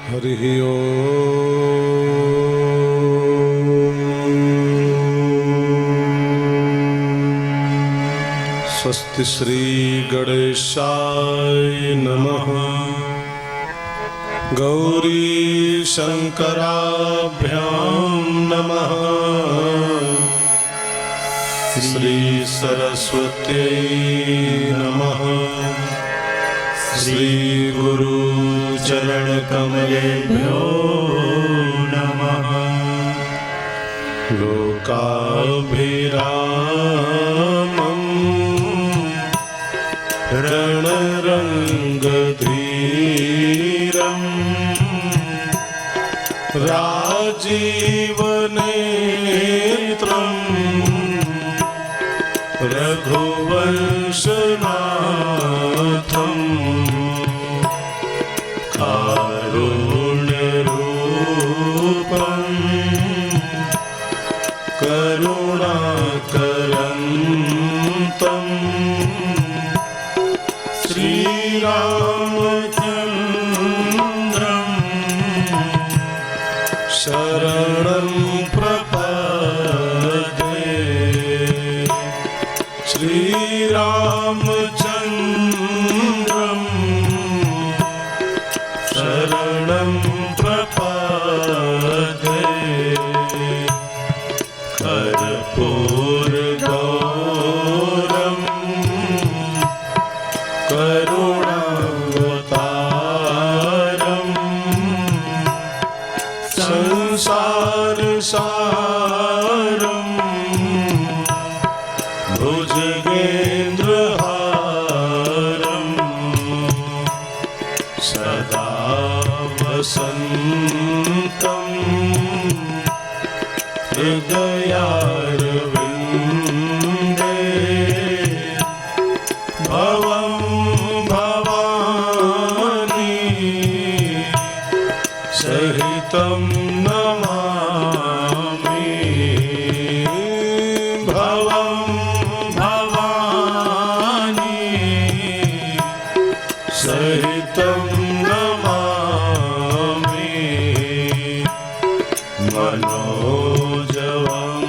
हरिः ओम्। स्वस्ति श्री गणेशाय नमः। गौरी शंकराभ्यां नमः। श्री सरस्वत्यै नमः। श्री गुरु चरण कमलेभ्यो नमः। लोकाभिरामं रणरङ्गधीरं राजीवनेत्रं रघुवंशनाथं कारुण्यरूपं करुणाकरन्तं श्रीरामचन्द्रं शरणं प्रपद्ये। श्रीरामचन्द्रं शरणं प्रपद्ये। कर्पूरगौरं करुणावतारं संसारसारं भुजगेन्द्रहारं सदा वसन्तं हृदयारविन्दे। भवं भवानी सहितं नमामि। भवं भवानी सहितं नमामि। मनोजवं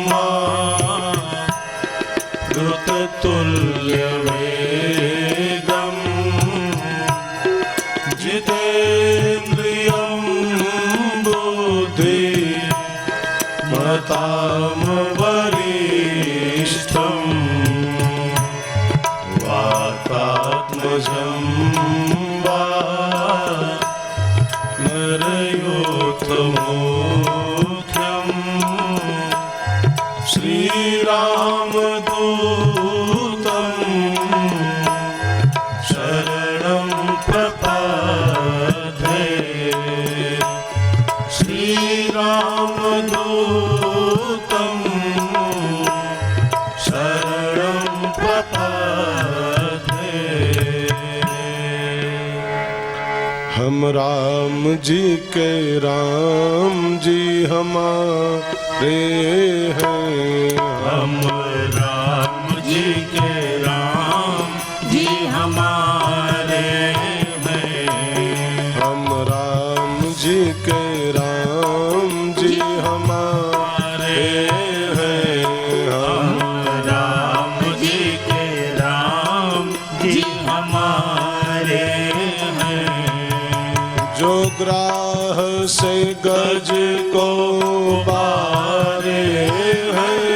मारुततुल्यवेगं जितेन्द्रियं बुद्धिमतां वरिष्ठं वातात्मजं नरयोत्तमोख्यं श्रीरामदूतं शरणं प्रपद्ये। श्रीरामदूतं शरणं प्रपद्ये। हम राम जी के राम जी हमारे हैं। हम राम जी के राम जी हमारे हैं। हम राम जी के राम जी हमारे हैं। हम राम जी के राम जी हमारे हैं। जो ग्राह से गज को बारे हैं।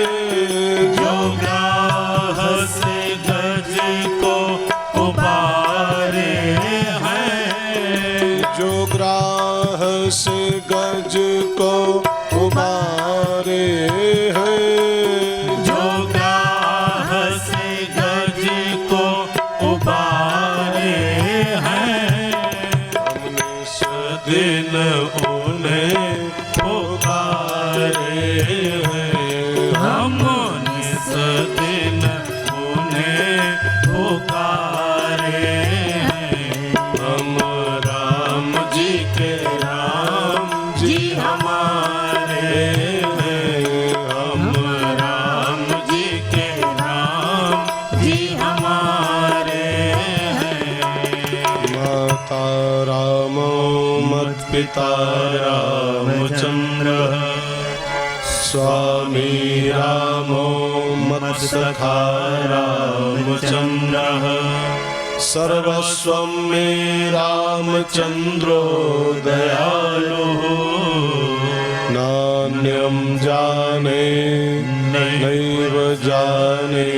जो ग्राह से गज को उबारे हैं। जो ग्राह से गज को उबारे हैं। जो ग्राह से गज को उबारे हैं। हमने सदिन उन्हें पुकारे हैं। हमने सदिन उन्हें पुकारे हैं। हम राम जी के राम जी हमारे हैं। हम राम जी के राम जी हमारे हैं। माता रामो मत्पिता रामचन्द्रः स्वामी रामो मत्सखा रामचन्द्रः सर्वस्वं मे रामचन्द्रो दयालुः नान्यं जाने नैव जाने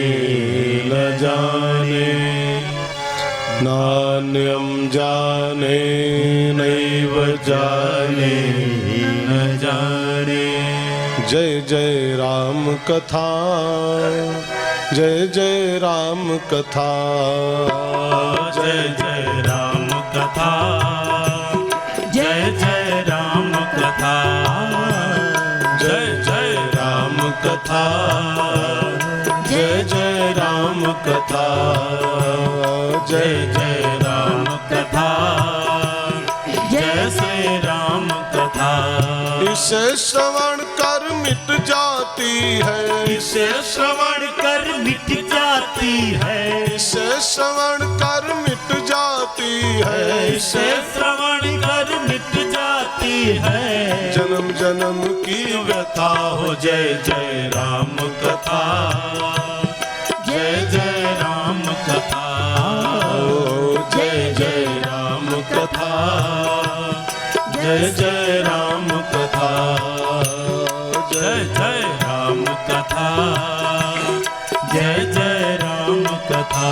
न जाने नान्यं जाने नैव जाने न जाने। जय जय राम कथा जय जय राम कथा जय जय राम कथा जय जय राम कथा जय जय राम कथा जय जय राम कथा जय जय राम कथा जय श्री राम कथा। इसे श्रवण कर मिट जाती है इसे श्रवण कर मिट जाती है इसे श्रवण कर मिट जाती है इसे श्रवण कर मिट जाती है जन्म जन्म की व्यथा हो। जय जय राम कथा जय जय राम कथा जय जय राम कथा जय जय राम कथा जय जय राम कथा जय जय राम कथा।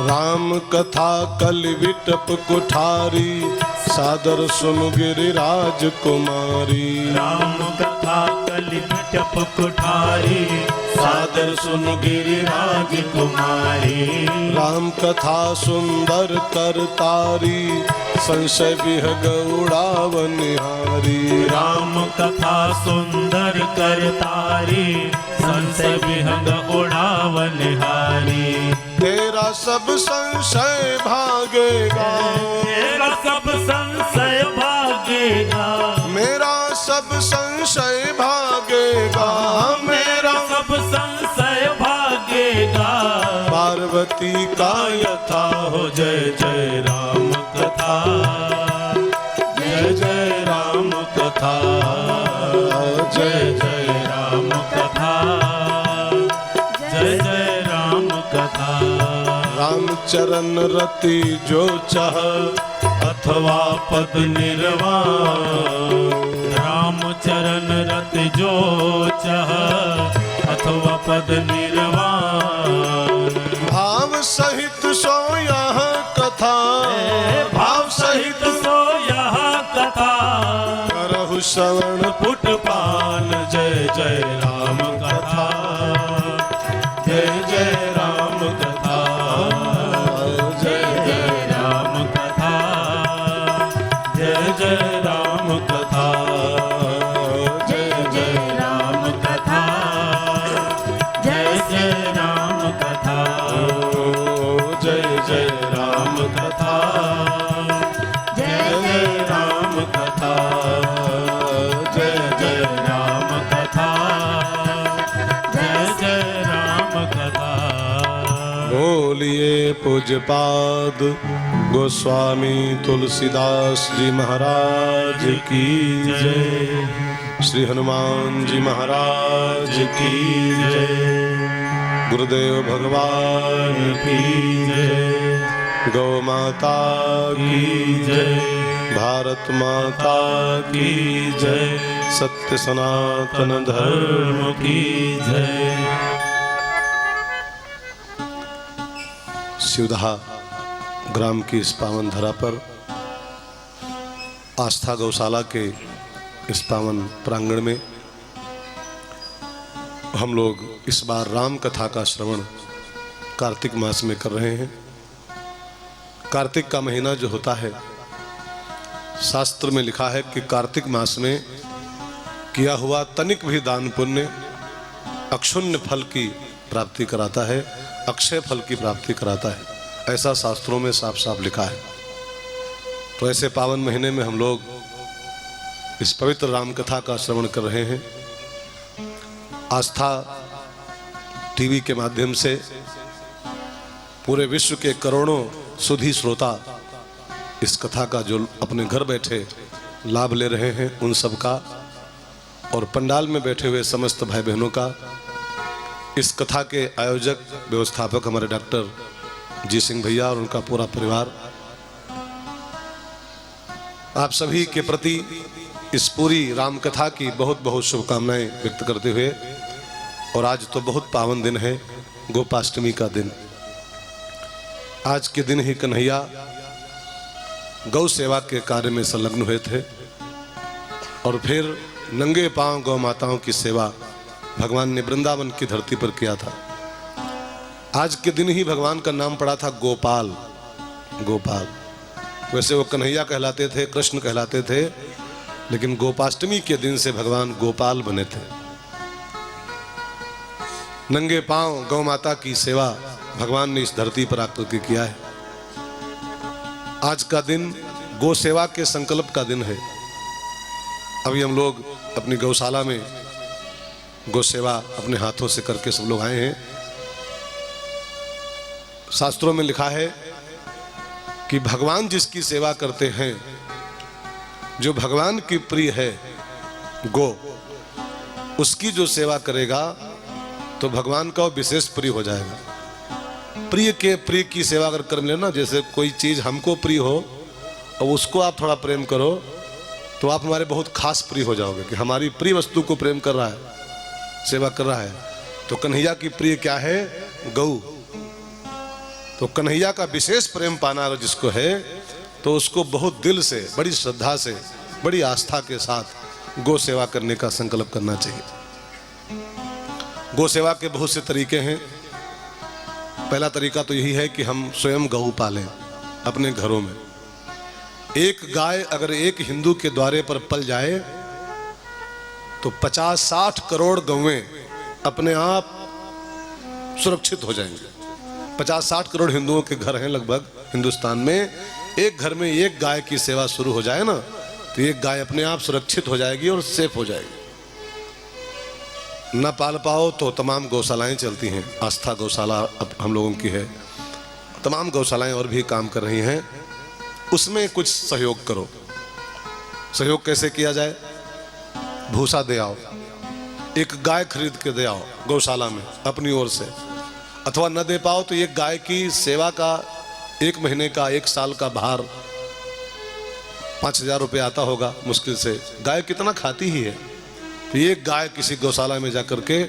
राम कथा कल विटप कुठारी सादर सुन गिरिराज कुमारी राम कथा कलि विटप कुठारी सादर सुन गिरिराज कुमारी राम कथा सुंदर करतारी संशय विहग उड़ावनिहारी राम कथा सुंदर करतारी संशय विहग उड़ावनिहारी तेरा सब संशय भागेगा तेरा सब संशय भागेगा मेरा सब संशय भागेगा मेरा सब संशय भागेगा पार्वती का यथा हो। जय जय राम कथा जय जय राम कथा जय जय राम कथा जय जय राम कथा। राम चरण रति जो चाह अथवा पद निर्वाण राम चरण रत जो चाह अथवा पद निर्वाण भाव सहित सो यह कथा भाव सहित सो यह कथा करहु श्रवण पुट पान। जय जय राम कथा जय जय राम कथा जय जय राम कथा जय जय राम कथा जय जय राम कथा जय जय राम कथा जय जय राम कथा जय जय राम कथा जय जय राम कथा जय जय राम कथा। बोलिए पूज्यपाद गोस्वामी तुलसीदास जी महाराज की जय श्री हनुमान जी महाराज की जय गुरुदेव भगवान की जय गौ माता की जय भारत माता की जय सत्य सनातन धर्म की जय। शिवदहा ग्राम की इस पावन धरा पर आस्था गौशाला के इस पावन प्रांगण में हम लोग इस बार राम कथा का श्रवण कार्तिक मास में कर रहे हैं। कार्तिक का महीना जो होता है, शास्त्र में लिखा है कि कार्तिक मास में किया हुआ तनिक भी दान पुण्य अक्षुण्य फल की प्राप्ति कराता है, अक्षय फल की प्राप्ति कराता है, ऐसा शास्त्रों में साफ साफ लिखा है। तो ऐसे पावन महीने में हम लोग इस पवित्र राम कथा का श्रवण कर रहे हैं। आस्था टीवी के माध्यम से पूरे विश्व के करोड़ों सुधी श्रोता इस कथा का जो अपने घर बैठे लाभ ले रहे हैं उन सब का, और पंडाल में बैठे हुए समस्त भाई बहनों का, इस कथा के आयोजक व्यवस्थापक हमारे डॉक्टर जी सिंह भैया और उनका पूरा परिवार, आप सभी के प्रति इस पूरी राम कथा की बहुत बहुत शुभकामनाएं व्यक्त करते हुए, और आज तो बहुत पावन दिन है, गोपाष्टमी का दिन। आज के दिन ही कन्हैया गौ सेवा के कार्य में संलग्न हुए थे और फिर नंगे पांव गौ माताओं की सेवा भगवान ने वृंदावन की धरती पर किया था। आज के दिन ही भगवान का नाम पड़ा था गोपाल। गोपाल वैसे वो कन्हैया कहलाते थे, कृष्ण कहलाते थे, लेकिन गोपाष्टमी के दिन से भगवान गोपाल बने थे। नंगे पांव गौ माता की सेवा भगवान ने इस धरती पर आकर के किया है। आज का दिन गौ सेवा के संकल्प का दिन है। अभी हम लोग अपनी गौशाला में गौ सेवा अपने हाथों से करके सब लोग आए हैं। शास्त्रों में लिखा है कि भगवान जिसकी सेवा करते हैं, जो भगवान की प्रिय है गो, उसकी जो सेवा करेगा तो भगवान का वो विशेष प्रिय हो जाएगा। प्रिय के प्रिय की सेवा अगर कर लेना, जैसे कोई चीज हमको प्रिय हो और उसको आप थोड़ा प्रेम करो तो आप हमारे बहुत खास प्रिय हो जाओगे कि हमारी प्रिय वस्तु को प्रेम कर रहा है, सेवा कर रहा है। तो कन्हैया की प्रिय क्या है? गौ। तो कन्हैया का विशेष प्रेम पाना अगर जिसको है तो उसको बहुत दिल से, बड़ी श्रद्धा से, बड़ी आस्था के साथ गौ सेवा करने का संकल्प करना चाहिए। गौ सेवा के बहुत से तरीके हैं। पहला तरीका तो यही है कि हम स्वयं गौ पालें अपने घरों में। एक गाय अगर एक हिंदू के द्वारे पर पल जाए तो 50-60 करोड़ गौएं अपने आप सुरक्षित हो जाएंगे। 50-60 करोड़ हिंदुओं के घर हैं लगभग हिंदुस्तान में। एक घर में एक गाय की सेवा शुरू हो जाए ना तो एक गाय अपने आप सुरक्षित हो जाएगी और सेफ हो जाएगी। न पाल पाओ तो तमाम गौशालाएं चलती हैं। आस्था गौशाला अब हम लोगों की है। तमाम गौशालाएं और भी काम कर रही हैं, उसमें कुछ सहयोग करो। सहयोग कैसे किया जाए? भूसा दे आओ, एक गाय खरीद के दे आओ गौशाला में अपनी ओर से, अथवा न दे पाओ तो एक गाय की सेवा का 1 महीने का 1 साल का भार 5,000 रुपये आता होगा मुश्किल से। गाय कितना खाती ही है, तो एक गाय किसी गौशाला में जाकर के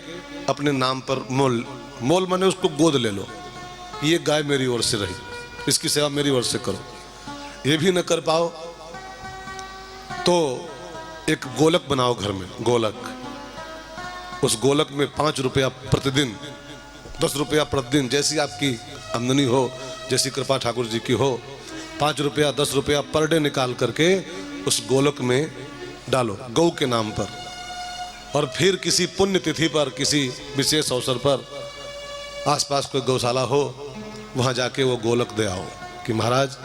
अपने नाम पर मोल माने उसको गोद ले लो, ये गाय मेरी ओर से रही, इसकी सेवा मेरी ओर से करो। ये भी न कर पाओ तो एक गोलक बनाओ घर में, गोलक। उस गोलक में 5 रुपया प्रतिदिन, 10 रुपया प्रतिदिन, जैसी आपकी आमदनी हो, जैसी कृपा ठाकुर जी की हो, 5 रुपया 10 रुपया पर डे निकाल करके उस गोलक में डालो गौ के नाम पर। और फिर किसी पुण्य तिथि पर, किसी विशेष अवसर पर आसपास कोई गौशाला हो, वहां जाके वो गोलक दे आओ कि महाराज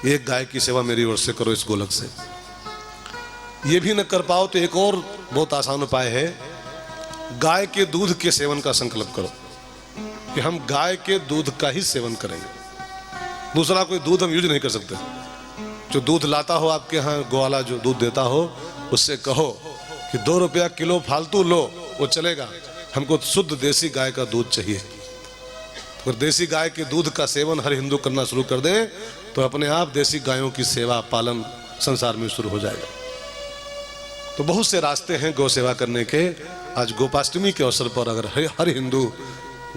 एक गाय की सेवा मेरी ओर से करो इस गोलक से। ये भी न कर पाओ तो एक और बहुत आसान उपाय है, गाय के दूध के सेवन का संकल्प करो कि हम गाय के दूध का ही सेवन करेंगे। दूसरा कोई दूध हम यूज नहीं कर सकते। जो दूध लाता हो आपके यहाँ गोवाला, जो दूध देता हो, उससे कहो कि 2 रुपया किलो फालतू लो, वो चलेगा, हमको शुद्ध देसी गाय का दूध चाहिए। अगर देसी गाय के दूध का सेवन हर हिंदू करना शुरू कर दे तो अपने आप देसी गायों की सेवा पालन संसार में शुरू हो जाएगा। तो बहुत से रास्ते हैं गौ सेवा करने के। आज गोपाष्टमी के अवसर पर अगर हर हिंदू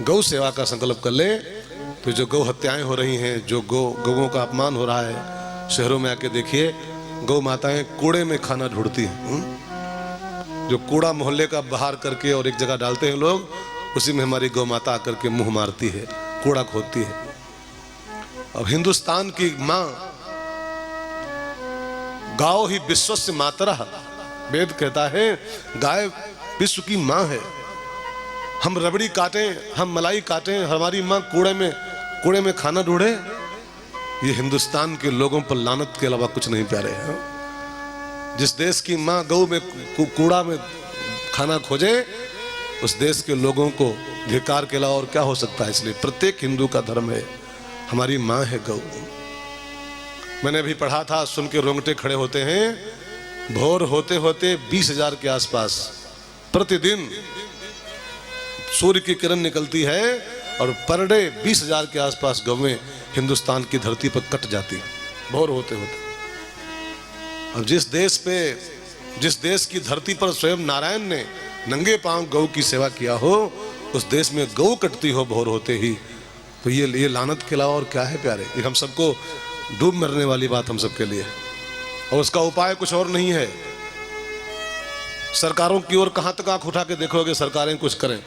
गौ सेवा का संकल्प कर ले तो जो गौ हत्याएं हो रही हैं, जो गौओं का अपमान हो रहा है, शहरों में आके देखिए गौ माताएं कूड़े में खाना ढूंढती हैं। जो कूड़ा मोहल्ले का बाहर करके और एक जगह डालते हैं लोग, उसी में हमारी गौ माता आकर के मुंह मारती है, कूड़ा खोदती है। अब हिंदुस्तान की मां, गाओ ही विश्वस्य मातरः, वेद कहता है गाय विश्व की मां है। हम रबड़ी काटें, हम मलाई काटें, हमारी मां कूड़े में खाना ढूंढे, ये हिंदुस्तान के लोगों पर लानत के अलावा कुछ नहीं प्यारे हैं। जिस देश की मां गौ में कूड़ा में खाना खोजे, उस देश के लोगों को धिक्कार के अलावा और क्या हो सकता है। इसलिए प्रत्येक हिंदू का धर्म है, हमारी माँ है गौ। मैंने अभी पढ़ा था, सुन के रोंगटे खड़े होते हैं। भोर होते होते 20,000 के आसपास प्रतिदिन सूर्य की किरण निकलती है और पर डे 20,000 के आसपास गौवें हिंदुस्तान की धरती पर कट जाती है भोर होते होते। अब जिस देश की धरती पर स्वयं नारायण ने नंगे पांव गौ की सेवा किया हो, उस देश में गौ कटती हो भोर होते ही, तो ये लानत के अलावा और क्या है प्यारे। ये हम सबको डूब मरने वाली बात हम सबके लिए, और उसका उपाय कुछ और नहीं है। सरकारों की ओर कहां तक आंख उठा के देखोगे, सरकारें कुछ करें।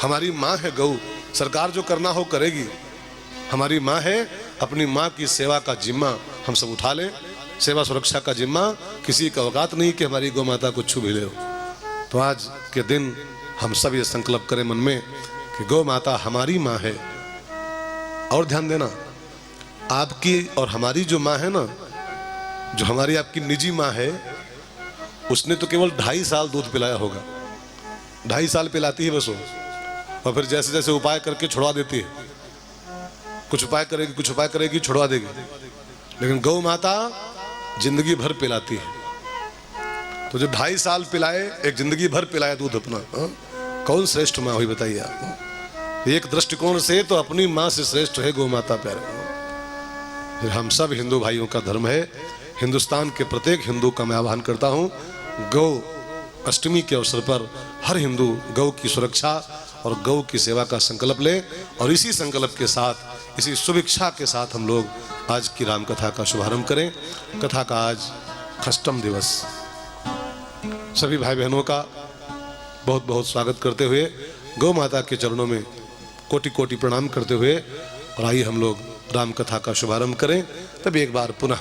हमारी माँ है गौ, सरकार जो करना हो करेगी। हमारी माँ है, अपनी माँ की सेवा का जिम्मा हम सब उठा लें। सेवा सुरक्षा का जिम्मा किसी का औकात नहीं कि हमारी गौ माता को छू भी ले। तो आज के दिन हम सब ये संकल्प करें मन में कि गौ माता हमारी माँ है। और ध्यान देना, आपकी और हमारी जो माँ है ना, जो हमारी आपकी निजी माँ है, उसने तो केवल 2.5 साल दूध पिलाया होगा। 2.5 साल पिलाती है बस वो, और फिर जैसे जैसे उपाय करके छुड़वा देती है। कुछ उपाय करेगी छुड़वा देगी। लेकिन गौ माता जिंदगी भर पिलाती है। तो जो 2.5 साल पिलाए, एक जिंदगी भर पिलाए दूध अपना, कौन श्रेष्ठ माँ हुई बताइए आप। एक दृष्टिकोण से तो अपनी माँ से श्रेष्ठ है गौ माता प्यारे। फिर हम सब हिंदू भाइयों का धर्म है। हिंदुस्तान के प्रत्येक हिंदू का मैं आह्वान करता हूँ, गौ अष्टमी के अवसर पर हर हिंदू गौ की सुरक्षा और गौ की सेवा का संकल्प ले। और इसी संकल्प के साथ, इसी शुभेच्छा के साथ हम लोग आज की राम कथा का शुभारंभ करें। कथा का आज अष्टम दिवस। सभी भाई बहनों का बहुत बहुत स्वागत करते हुए, गौ माता के चरणों में कोटि कोटि प्रणाम करते हुए, और आइए हम लोग राम कथा का शुभारंभ करें। तभी एक बार पुनः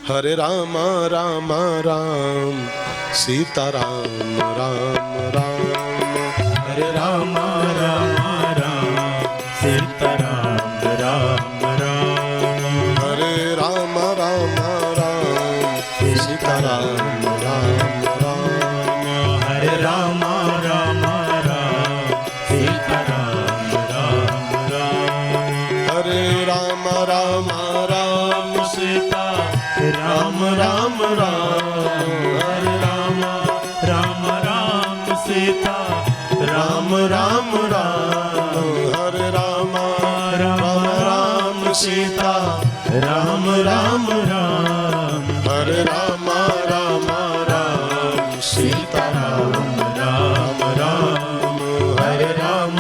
हरे राम राम राम सीता राम राम राम, हरे राम राम राम सीता राम राम राम, हरे राम राम राम सीता राम राम राम, हरे राम राम राम सीता राम राम राम, हरे राम राम राम सीता राम राम राम, हरे राम राम राम सीता राम राम राम, हरे राम राम राम सीता राम राम राम, हरे राम राम राम सीता राम राम राम, हरे राम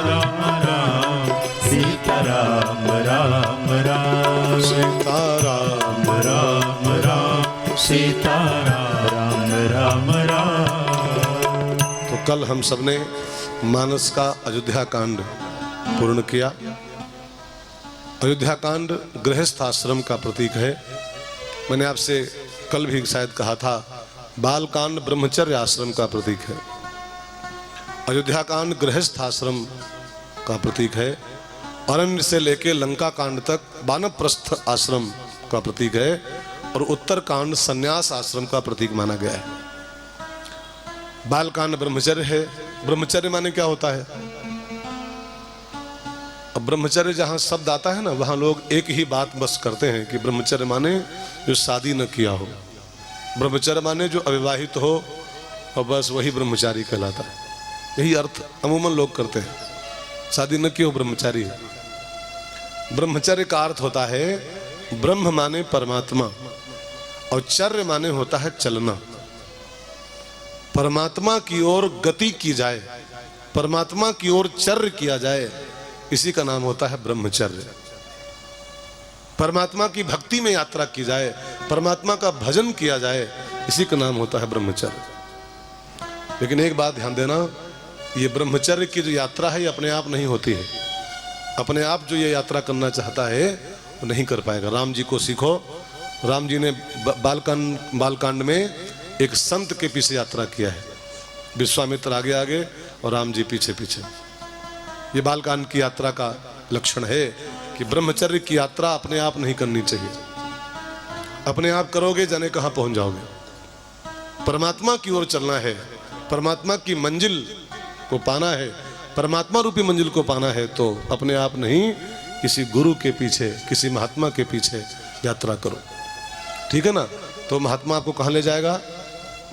राम राम सीता राम राम राम, सीता राम राम राम सीता राम राम राम। तो कल हम सबने मानस का अयोध्या कांड पूर्ण किया। अयोध्या कांड गृहस्थ आश्रम का प्रतीक है। मैंने आपसे कल भी शायद कहा था, बाल कांड ब्रह्मचर्य आश्रम का प्रतीक है। अयोध्या कांड गृहस्थ आश्रम का प्रतीक है। अरण्य से लेके लंका कांड तक वानप्रस्थ आश्रम का प्रतीक है, और उत्तर कांड संन्यास आश्रम का प्रतीक माना गया है। बाल कांड ब्रह्मचर्य है। ब्रह्मचर्य माने क्या होता है? अब ब्रह्मचर्य जहां शब्द आता है ना, वहां लोग एक ही बात बस करते हैं कि ब्रह्मचर्य माने जो शादी न किया हो, ब्रह्मचर्य माने जो अविवाहित हो, और बस वही ब्रह्मचारी कहलाता है। यही अर्थ अमूमन लोग करते हैं, शादी न की हो ब्रह्मचारी है। ब्रह्मचर्य का अर्थ होता है, ब्रह्म माने परमात्मा और चर्य माने होता है चलना। परमात्मा की ओर गति की जाए, परमात्मा की ओर चर्य किया जाए, इसी का नाम होता है ब्रह्मचर्य। परमात्मा की भक्ति में यात्रा की जाए, परमात्मा का भजन किया जाए, इसी का नाम होता है ब्रह्मचर्य। लेकिन एक बात ध्यान देना, ये ब्रह्मचर्य की जो यात्रा है ये अपने आप नहीं होती है। अपने आप जो ये यात्रा करना चाहता है वो नहीं कर पाएगा। राम जी को सीखो। राम जी ने बालकांड में एक संत के पीछे यात्रा किया है। विश्वामित्र आगे आगे और राम जी पीछे पीछे। ये बालकांड की यात्रा का लक्षण है कि ब्रह्मचर्य की यात्रा अपने आप नहीं करनी चाहिए। अपने आप करोगे जाने कहां पहुंच जाओगे। परमात्मा की ओर चलना है, परमात्मा की मंजिल को पाना है, परमात्मा रूपी मंजिल को पाना है तो अपने आप नहीं, किसी गुरु के पीछे, किसी महात्मा के पीछे यात्रा करो। ठीक है ना? तो महात्मा आपको कहाँ ले जाएगा?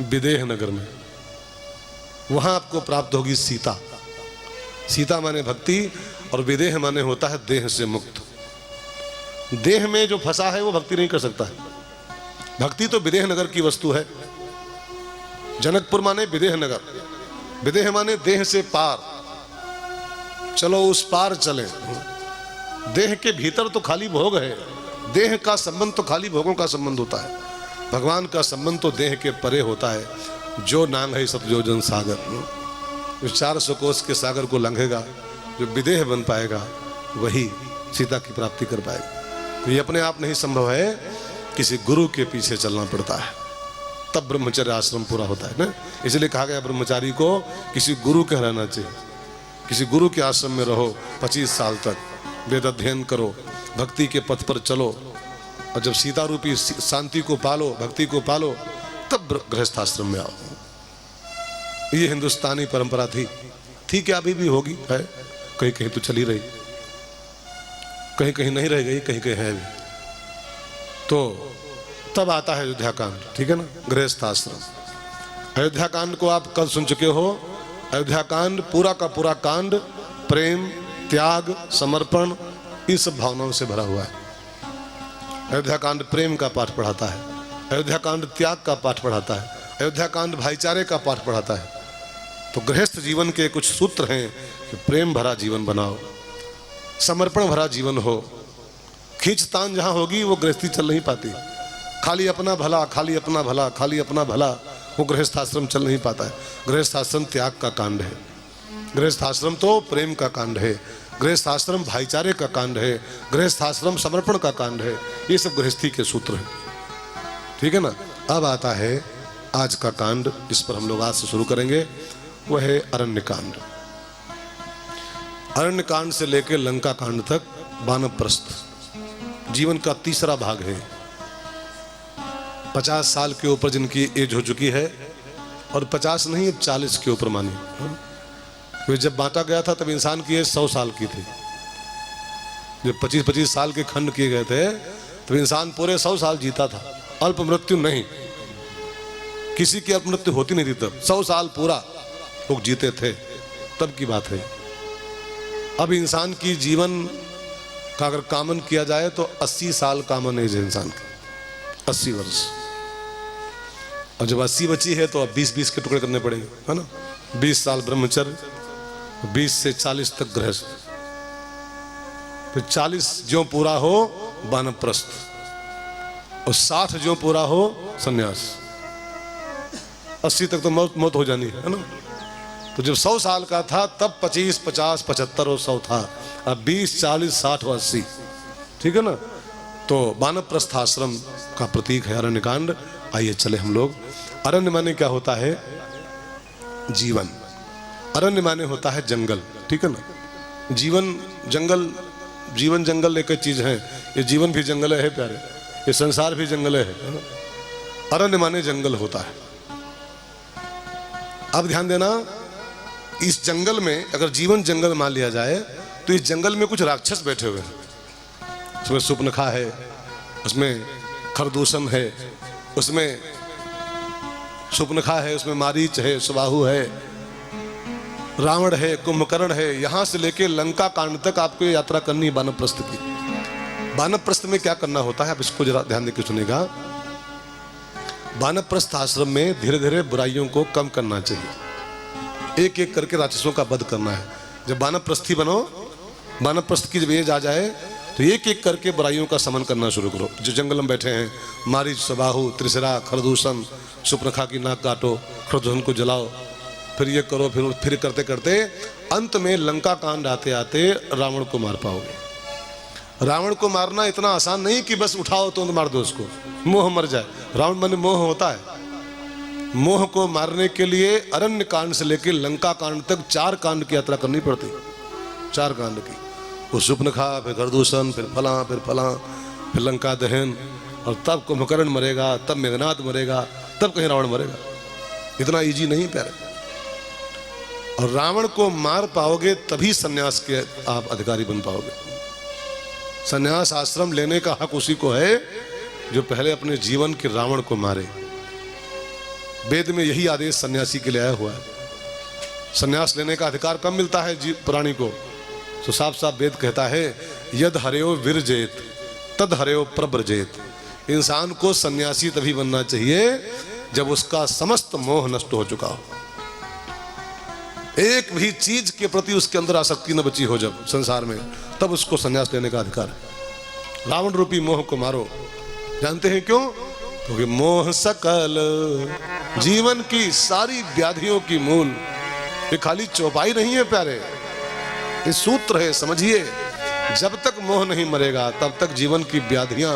विदेह नगर में। वहां आपको प्राप्त होगी सीता। सीता माने भक्ति, और विदेह माने होता है देह से मुक्त। देह में जो फंसा है वो भक्ति नहीं कर सकता है। भक्ति तो विदेह नगर की वस्तु है। जनकपुर माने विदेह नगर, विदेह माने देह से पार, चलो उस पार चले। देह के भीतर तो खाली भोग है, देह का संबंध तो खाली भोगों का संबंध होता है। भगवान का संबंध तो देह के परे होता है। जो नांग है सतयोजन सागर, जो 400 कोस के सागर को लंघेगा, जो विदेह बन पाएगा, वही सीता की प्राप्ति कर पाएगा। तो ये अपने आप नहीं संभव है, किसी गुरु के पीछे चलना पड़ता है, तब ब्रह्मचर्य आश्रम पूरा होता है ना। इसलिए कहा गया ब्रह्मचारी को किसी गुरु के रहना चाहिए। किसी गुरु के आश्रम में रहो 25 साल तक, वेद अध्ययन करो, भक्ति के पथ पर चलो, और जब सीता रूपी शांति को पालो, भक्ति को पालो, तब गृहस्थ आश्रम में आओ। ये हिंदुस्तानी परंपरा थी क्या? अभी भी होगी, है, कहीं कहीं तो चली रही, कहीं कहीं नहीं रह गई, कहीं कहीं है भी। तो तब आता है अयोध्या कांड। ठीक है ना? गृहस्थ आश्रम। अयोध्या कांड को आप कल सुन चुके हो। अयोध्या कांड पूरा का पूरा कांड प्रेम, त्याग, समर्पण, इन सब भावनाओं से भरा हुआ है। अयोध्या कांड प्रेम का पाठ पढ़ाता है, अयोध्या कांड त्याग का पाठ पढ़ाता है, अयोध्या कांड भाईचारे का पाठ पढ़ाता है। तो गृहस्थ जीवन के कुछ सूत्र हैं कि प्रेम भरा जीवन बनाओ, समर्पण भरा जीवन हो। खींचतान जहां होगी वो गृहस्थी चल नहीं पाती। खाली अपना भला, खाली अपना भला, खाली अपना भला, वो गृहस्थ आश्रम चल नहीं पाता है। गृहस्थ आश्रम त्याग का कांड है, गृहस्थ आश्रम तो प्रेम का कांड है, गृहस्थ आश्रम भाईचारे का कांड है, गृहस्थ आश्रम समर्पण का कांड है। ये सब गृहस्थी के सूत्र हैं। ठीक है ना? अब आता है आज का कांड, जिस पर हम लोग आज से शुरू करेंगे, वह है अरण्य कांड। अरण्य कांड से लेकर लंका कांड तक वानप्रस्थ जीवन का तीसरा भाग है। 50 साल के ऊपर जिनकी एज हो चुकी है, और 50 नहीं, 40 के ऊपर मानिए। तो जब बांटा गया था तब इंसान की एज 100 साल की थी। जब 25-25 साल के खंड किए गए थे तो इंसान पूरे 100 साल जीता था। अल्प मृत्यु नहीं, किसी की अल्प मृत्यु होती नहीं थी तब। 100 साल पूरा लोग जीते थे, तब की बात है। अब इंसान की जीवन का अगर कामन किया जाए तो 80 साल कामन एज है इंसान की, 80 वर्ष। और जब 80 बची है तो अब 20-20 के टुकड़े करने पड़ेंगे, है ना? 20 साल ब्रह्मचर्य, 20 से 40 तक गृहस्थ, फिर 40 जो पूरा हो वानप्रस्थ, और 60 जो पूरा हो संन्यास। 80 तक तो मौत हो जानी है ना? तो जब 100 साल का था तब 25, 50, 75 और 100 था। अब 20, 40, 60 और 80। ठीक है ना? तो वानप्रस्थ आश्रम का प्रतीक है अरण्य कांड। आइए चले हम लोग। अरण्य माने क्या होता है? जीवन। अरण्य माने होता है जंगल। ठीक है ना? जीवन जंगल, जीवन जंगल एक चीज है। ये जीवन भी जंगल है प्यारे, ये संसार भी जंगल है ना? अरण्य माने जंगल होता है। अब ध्यान देना, इस जंगल में अगर जीवन जंगल मान लिया जाए तो इस जंगल में कुछ राक्षस बैठे हुए हैं। उसमें सुपनखा है, उसमें खरदूषण है, उसमें सुपनखा है, उसमें मारीच है, सुबाहु है, रावण है, कुंभकर्ण है। यहां से लेके लंका कांड तक आपको यात्रा करनी है वानप्रस्थ की। वानप्रस्थ में क्या करना होता है, आप इसको जरा ध्यान देकर सुनेगा। वानप्रस्थ आश्रम में धीरे धीरे बुराइयों को कम करना चाहिए, एक एक करके राक्षसों का वध करना है। जब वानप्रस्थी बनो, वानप्रस्थ की जब एज आ जाए तो एक एक करके बुराइयों का समन करना शुरू करो। जो जंगल में बैठे हैं, मारीच, सुबाहु, त्रिशरा, खरदूषण, सुपनखा की नाक काटो, खरदूषण को जलाओ, फिर ये करो, फिर करते करते अंत में लंका कांड आते आते रावण को मार पाओगे। रावण को मारना इतना आसान नहीं कि बस उठाओ तो मार दो उसको, मोह मर जाए। रावण माने मोह होता है। मोह को मारने के लिए अरण्य कांड से लेकर लंका कांड तक 4 कांड की यात्रा करनी पड़ती, 4 कांड की। वो सुपनखा, फिर खरदूषण, फिर फला, फिर लंका दहन, और तब कुंभकर्ण मरेगा, तब मेघनाद मरेगा, तब कहीं रावण मरेगा। इतना इजी नहीं प्यारे। और रावण को मार पाओगे तभी सन्यास के आप अधिकारी बन पाओगे। सन्यास आश्रम लेने का हक उसी को है जो पहले अपने जीवन के रावण को मारे। वेद में यही आदेश सन्यासी के लिए आया हुआ है। सन्यास लेने का अधिकार कब मिलता है प्राणी को? तो साफ साफ वेद कहता है यद हरेओ विरजेत तद हरेओ प्रव्रजेत। इंसान को सन्यासी तभी बनना चाहिए जब उसका समस्त मोह नष्ट हो चुका हो, एक भी चीज के प्रति उसके अंदर आसक्ति न बची हो जब संसार में, तब उसको सन्यास लेने का अधिकार है। रावण रूपी मोह को मारो। जानते हैं क्यों? क्योंकि मोह सकल जीवन की सारी व्याधियों की मूल। ये खाली चौपाई नहीं है प्यारे, ये सूत्र है, समझिए। जब तक मोह नहीं मरेगा तब तक जीवन की व्याधियां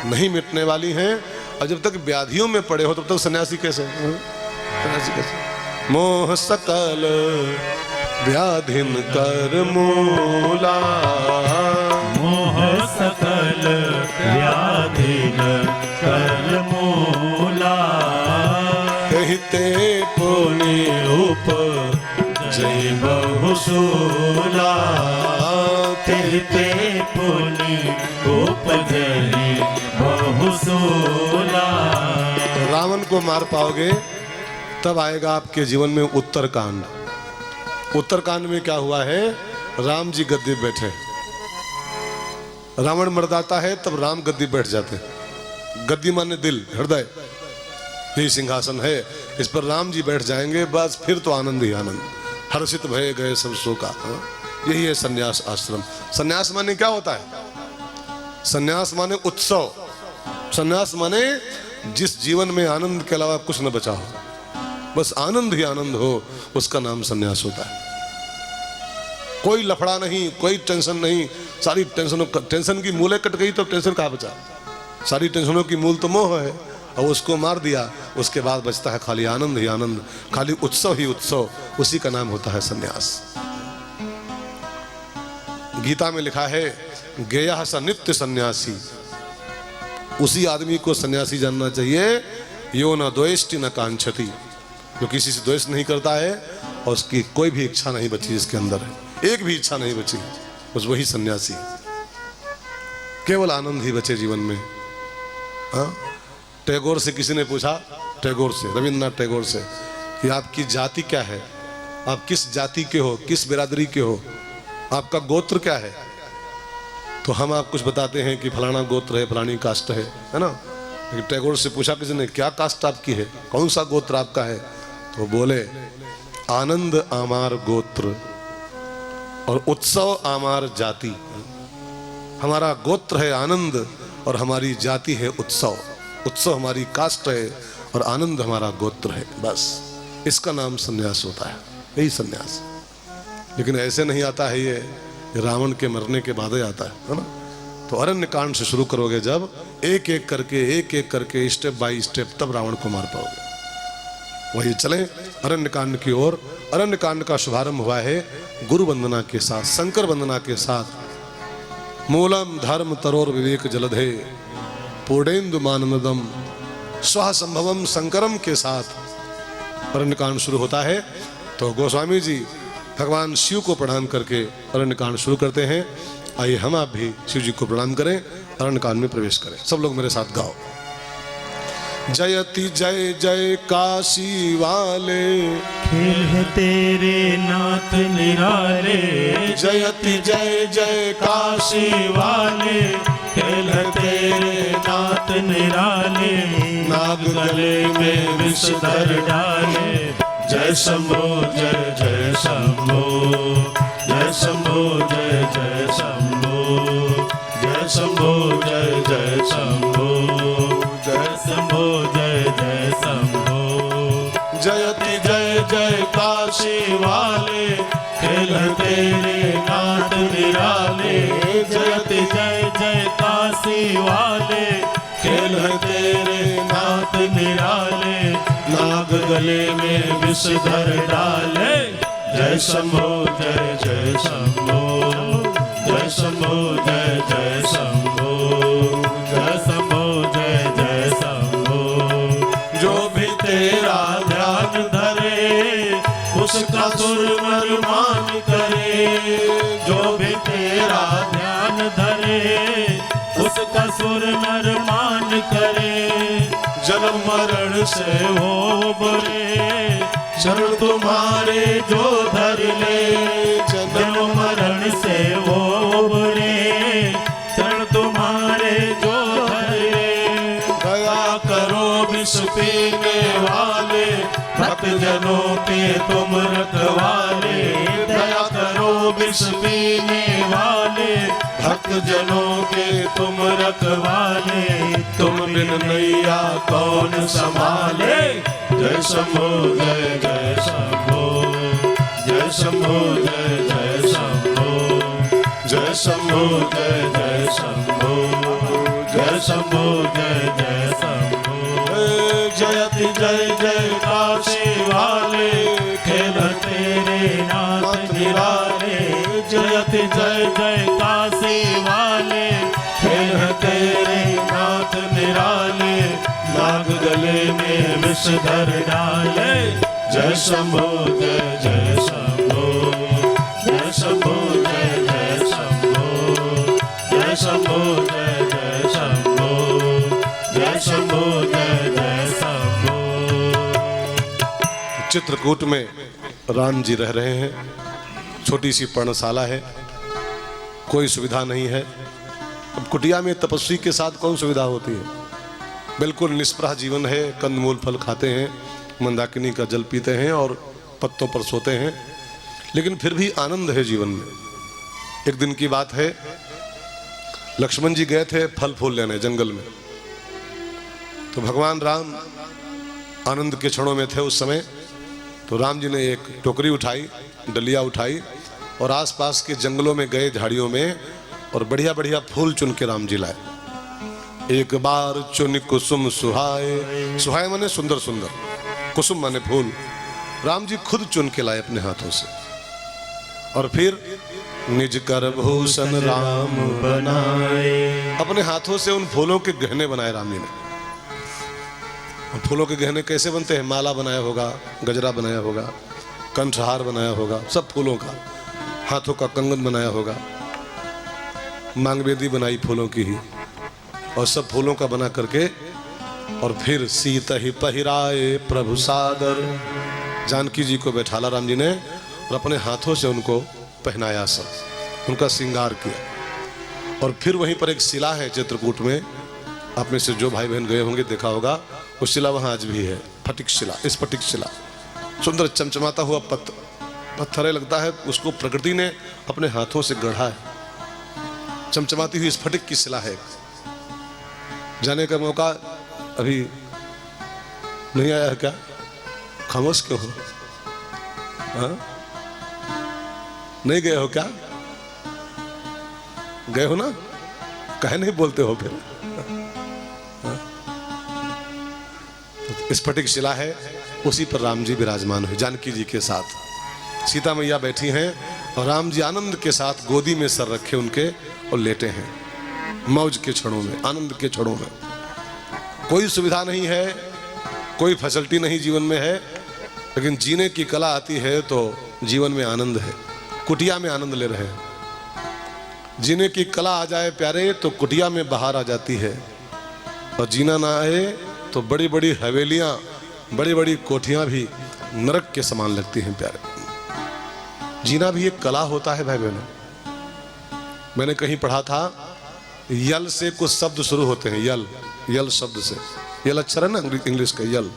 नहीं मिटने वाली हैं, और जब तक व्याधियों में पड़े हो तब तक सन्यासी कैसे? सन्यासी कैसे? मोह सकल व्याधिन कर मूला, मोह सकल व्याधिन कर मूला, कहते पुण्य उप जय बहुसूला, कहते पुण्य उपजय बहुसूला। रावण को मार पाओगे तब आएगा आपके जीवन में उत्तरकांड। उत्तरकांड में क्या हुआ है? राम जी गद्दी बैठे, रावण मर जाता है तब राम गद्दी बैठ जाते। गद्दी माने दिल, हृदय, यही सिंहासन है, इस पर राम जी बैठ जाएंगे, बस फिर तो आनंद ही आनंद। हर्षित भय गए सब शोका। यही है सन्यास आश्रम। सन्यास माने क्या होता है? सन्यास माने उत्सव। सन्यास माने जिस जीवन में आनंद के अलावा कुछ न बचा हो, बस आनंद ही आनंद हो, उसका नाम सन्यास होता है। कोई लफड़ा नहीं, कोई टेंशन नहीं। सारी टेंशन की मूलें कट गई तो टेंशन कहाँ बचा? सारी टेंशनों की मूल तो मोह है, और उसको मार दिया, उसके बाद बचता है खाली आनंद ही आनंद, खाली उत्सव ही उत्सव। उसी का नाम होता है सन्यास। गीता में लिखा है गेयः स नित्य सन्यासी। उसी आदमी को सन्यासी जानना चाहिए यो न द्वेष्टि न कांक्षति, जो किसी से द्वेष नहीं करता है और उसकी कोई भी इच्छा नहीं बची इसके अंदर है, एक भी इच्छा नहीं बची, बस वही सन्यासी। केवल आनंद ही बचे जीवन में। हाँ, टैगोर से किसी ने पूछा, टैगोर से, रविन्द्रनाथ टैगोर से, कि आपकी जाति क्या है? आप किस जाति के हो, किस बिरादरी के हो, आपका गोत्र क्या है? तो हम आप कुछ बताते हैं कि फलाना गोत्र है, फलानी कास्ट है ना। लेकिन टैगोर से पूछा किसी ने क्या कास्ट आपकी है, कौन सा गोत्र आपका है? तो बोले आनंद आमार गोत्र और उत्सव आमार जाति। हमारा गोत्र है आनंद और हमारी जाति है उत्सव। उत्सव हमारी कास्ट है और आनंद हमारा गोत्र है। बस इसका नाम सन्यास होता है, यही सन्यास। लेकिन ऐसे नहीं आता है, ये रावण के मरने के बाद ही आता है ना। तो अरण्य कांड से शुरू करोगे जब, एक एक करके स्टेप बाय स्टेप, तब रावण को मार पाओगे। वही चले अरण्य कांड की ओर। अरण्य कांड का शुभारंभ हुआ है गुरु वंदना के साथ, शंकर वंदना के साथ। मूलम धर्म तरोर विवेक जलधे पूर्णेन्दु मानमदम स्व संभवम शंकरम के साथ अरण्य कांड शुरू होता है। तो गोस्वामी जी भगवान शिव को प्रणाम करके अरण्य कांड शुरू करते हैं। आइए हम आप भी शिव जी को प्रणाम करें, अरण्य कांड में प्रवेश करें। सब लोग मेरे साथ गाओ। जयति जय जय काशी वाले, खेल है तेरे नाथ निराले। जयति जय जय काशी वाले, खेल है तेरे नाथ निराले। नाग गले में विषधर डाले। जय शंभो जय जय शंभो, जय शंभो जय जय शंभो, जय शंभो जय जय शंभो, जय शंभो जय जय शंभो। जयति जय जय काशी वाले, खेल तेरे नाथ निराले। जयति जय जय काशी वाले, खेल तेरे नाथ निराले। नाग गले में विषधर डाले। जय शंभो जय जय शंभो, जय शंभो जय जय शंभो, जय शंभो जय जय शंभो। जो भी तेरा ध्यान धरे उसका सुर जो भी तेरा ध्यान धरे उसका सुर नर मान करे। जन्म मरण से हो बुरे चरण तुम्हारे जो धर ले। जन्म मरण से हो बुरे चरण तुम्हारे जो धर ले। दया करो विष पीने वाले भक्त जनों के तुम रखवाले। दया करो विष पीने वाले भक्त जनों के तुम रखवाले। तुम बिन नैया कौन संभाले। जय शंभो जय जय शंभो जय शंभो जय जय शंभो जय शंभो जय जय शंभो जय शंभो जय जय शंभो। जयति जय जय काशी वाले खेल तेरे नाथ निराले। जयति जय जय काशी वाले खेल तेरे नाथ निराले। नाग गले में विषधर डाले। जय शंभो जय जय शंभो जय शंभो जय जय शंभो जय शंभो जय जय शंभो जय शंभो जय जय शंभो। चित्रकूट में राम जी रह रहे हैं। छोटी सी पर्णशाला है, कोई सुविधा नहीं है। अब कुटिया में तपस्वी के साथ कौन सुविधा होती है? बिल्कुल निष्प्रह जीवन है। कंदमूल फल खाते हैं, मंदाकिनी का जल पीते हैं और पत्तों पर सोते हैं, लेकिन फिर भी आनंद है जीवन में। एक दिन की बात है, लक्ष्मण जी गए थे फल फूल लेने जंगल में। तो भगवान राम आनंद के क्षणों में थे उस समय। तो राम जी ने एक टोकरी उठाई, डलिया उठाई और आसपास के जंगलों में गए, झाड़ियों में, और बढ़िया बढ़िया फूल चुन के राम जी लाए। एक बार चुन कुसुम सुहाए, सुहाए माने सुंदर सुंदर, कुसुम माने फूल। राम जी खुद चुन के लाए अपने हाथों से। और फिर निज कर भूषण राम बनाए, अपने हाथों से उन फूलों के गहने बनाए राम जी ने। फूलों के गहने कैसे बनते हैं? माला बनाया होगा, गजरा बनाया होगा, कंठहार बनाया होगा, सब फूलों का। हाथों का कंगन बनाया होगा, मांगवेदी बनाई फूलों की ही, और सब फूलों का बना करके। और फिर सीता ही पहिराए प्रभु सादर, जानकी जी को बैठाला राम जी ने और अपने हाथों से उनको पहनाया, सब उनका श्रृंगार किया। और फिर वहीं पर एक शिला है चित्रकूट में, आप में से जो भाई बहन गए होंगे देखा होगा, वो शिला वहाँ आज भी है, फटिक शिला, स्फटिक शिला। सुंदर चमचमाता हुआ पत्थर लगता है, उसको प्रकृति ने अपने हाथों से गढ़ा है। चमचमाती हुई स्फटिक की शिला है। जाने का मौका अभी नहीं आया है क्या? खामोश क्यों हो? हाँ? नहीं गए हो क्या? गए हो ना? कहे नहीं बोलते हो फिर? स्फटिक शिला है, उसी पर राम जी विराजमान है जानकी जी के साथ। सीता मैया बैठी हैं और राम जी आनंद के साथ गोदी में सर रखे उनके और लेटे हैं, मौज के क्षणों में, आनंद के क्षणों में। कोई सुविधा नहीं है, कोई फैसिलिटी नहीं जीवन में है, लेकिन जीने की कला आती है तो जीवन में आनंद है। कुटिया में आनंद ले रहे हैं। जीने की कला आ जाए प्यारे तो कुटिया में बाहर आ जाती है, और जीना ना आए तो बड़ी बड़ी हवेलियां, बड़ी बड़ी कोठियां भी नरक के समान लगती हैं प्यारे। जीना भी एक कला होता है भाई बहनों। मैंने कहीं पढ़ा था, यल से कुछ शब्द शुरू होते हैं। यल, यल शब्द से, यल अक्षर है ना इंग्लिश का, यल।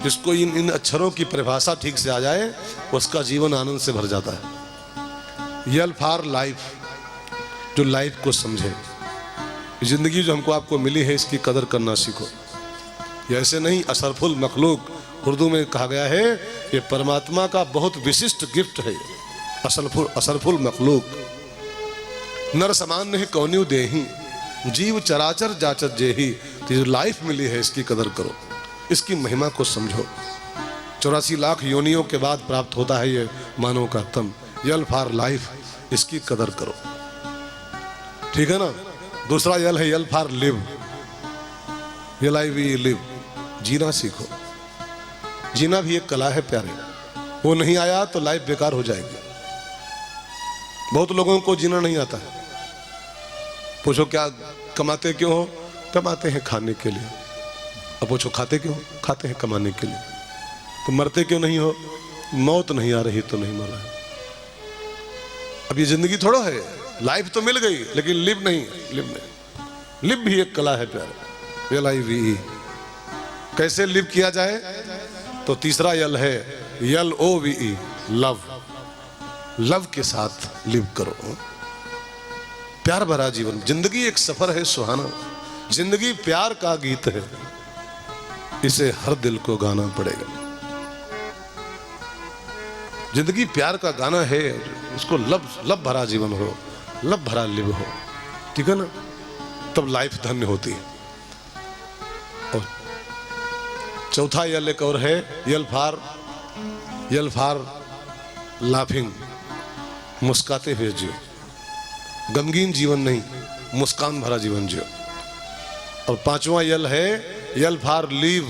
जिसको इन अक्षरों की परिभाषा ठीक से आ जाए उसका जीवन आनंद से भर जाता है। यल फॉर लाइफ, जो लाइफ को समझे। जिंदगी जो हमको आपको मिली है इसकी कदर करना सीखो। ये ऐसे नहीं असरफुल मखलूक, उर्दू में कहा गया है ये परमात्मा का बहुत विशिष्ट गिफ्ट है। असरफुल मखलूक नर समान नहीं कौन्यू देही, जीव चराचर जाचत जेही। जो लाइफ मिली है इसकी कदर करो, इसकी महिमा को समझो। 84 लाख योनियों के बाद प्राप्त होता है ये मानव का तन। यल फॉर लाइफ, इसकी कदर करो, ठीक है ना। दूसरा यल है L for live, L I V live, जीना सीखो। जीना भी एक कला है प्यारे, वो नहीं आया तो लाइफ बेकार हो जाएगी। बहुत लोगों को जीना नहीं आता है। पूछो क्या कमाते क्यों हो? कमाते हैं खाने के लिए। अब पूछो खाते क्यों? खाते हैं कमाने के लिए। तो मरते क्यों नहीं हो? मौत नहीं आ रही तो नहीं मर रहे। अब ये जिंदगी थोड़ा है, लाइफ तो मिल गई लेकिन लिव नहीं, लिव भी एक कला है प्यारे। LIVE कैसे लिव किया जाए? तो तीसरा यल है LOVE, लव। लव के साथ लिव करो, प्यार भरा जीवन। जिंदगी एक सफर है सुहाना, जिंदगी प्यार का गीत है, इसे हर दिल को गाना पड़ेगा। जिंदगी प्यार का गाना है, उसको लव भरा जीवन हो, लव भरा लिव हो, ठीक है ना? तब लाइफ धन्य होती है। और चौथा यल एक और है, यल फॉर लाफिंग, मुस्काते हुए जियो। गमगीन जीवन नहीं, मुस्कान भरा जीवन जियो। और पांचवा यल है L for leave,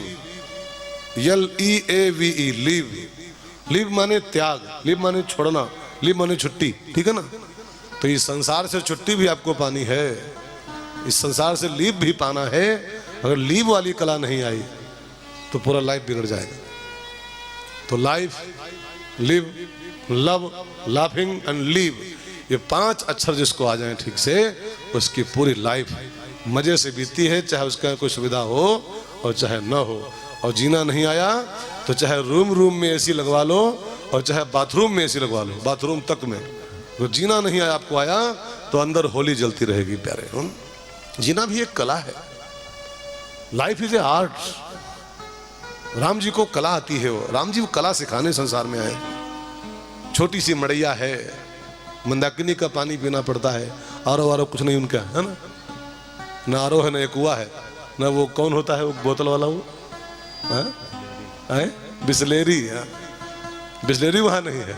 LEAVE, leave. Leave माने त्याग, लीव माने छोड़ना, लीव माने छुट्टी, ठीक है ना? तो इस संसार से छुट्टी भी आपको पानी है, इस संसार से लीव भी पाना है। अगर लीव वाली कला नहीं आई तो पूरा लाइफ बिगड़ जाएगा। तो life, live, love, laughing and leave, ये 5 अक्षर जिसको आ जाए ठीक से, उसकी पूरी लाइफ मजे से बीतती है, चाहे उसका कोई सुविधा हो और चाहे न हो। और जीना नहीं आया तो चाहे रूम में AC लगवा लो और चाहे बाथरूम में AC लगवा लो, बाथरूम तक में। तो जीना नहीं आया, आपको आया तो अंदर होली जलती रहेगी प्यारे। जीना भी एक कला है, life is a art. Ram ji को कला आती है, वो राम जी वो कला सिखाने संसार में आए। छोटी सी मड़ैया है, मंदाकिनी का पानी पीना पड़ता है, आरो कुछ नहीं उनका, है ना? ना आरो है, ना एक कुआ है, ना वो कौन होता है वो बोतल वाला, वो बिस्लेरी। बिस्लेरी वहां नहीं है।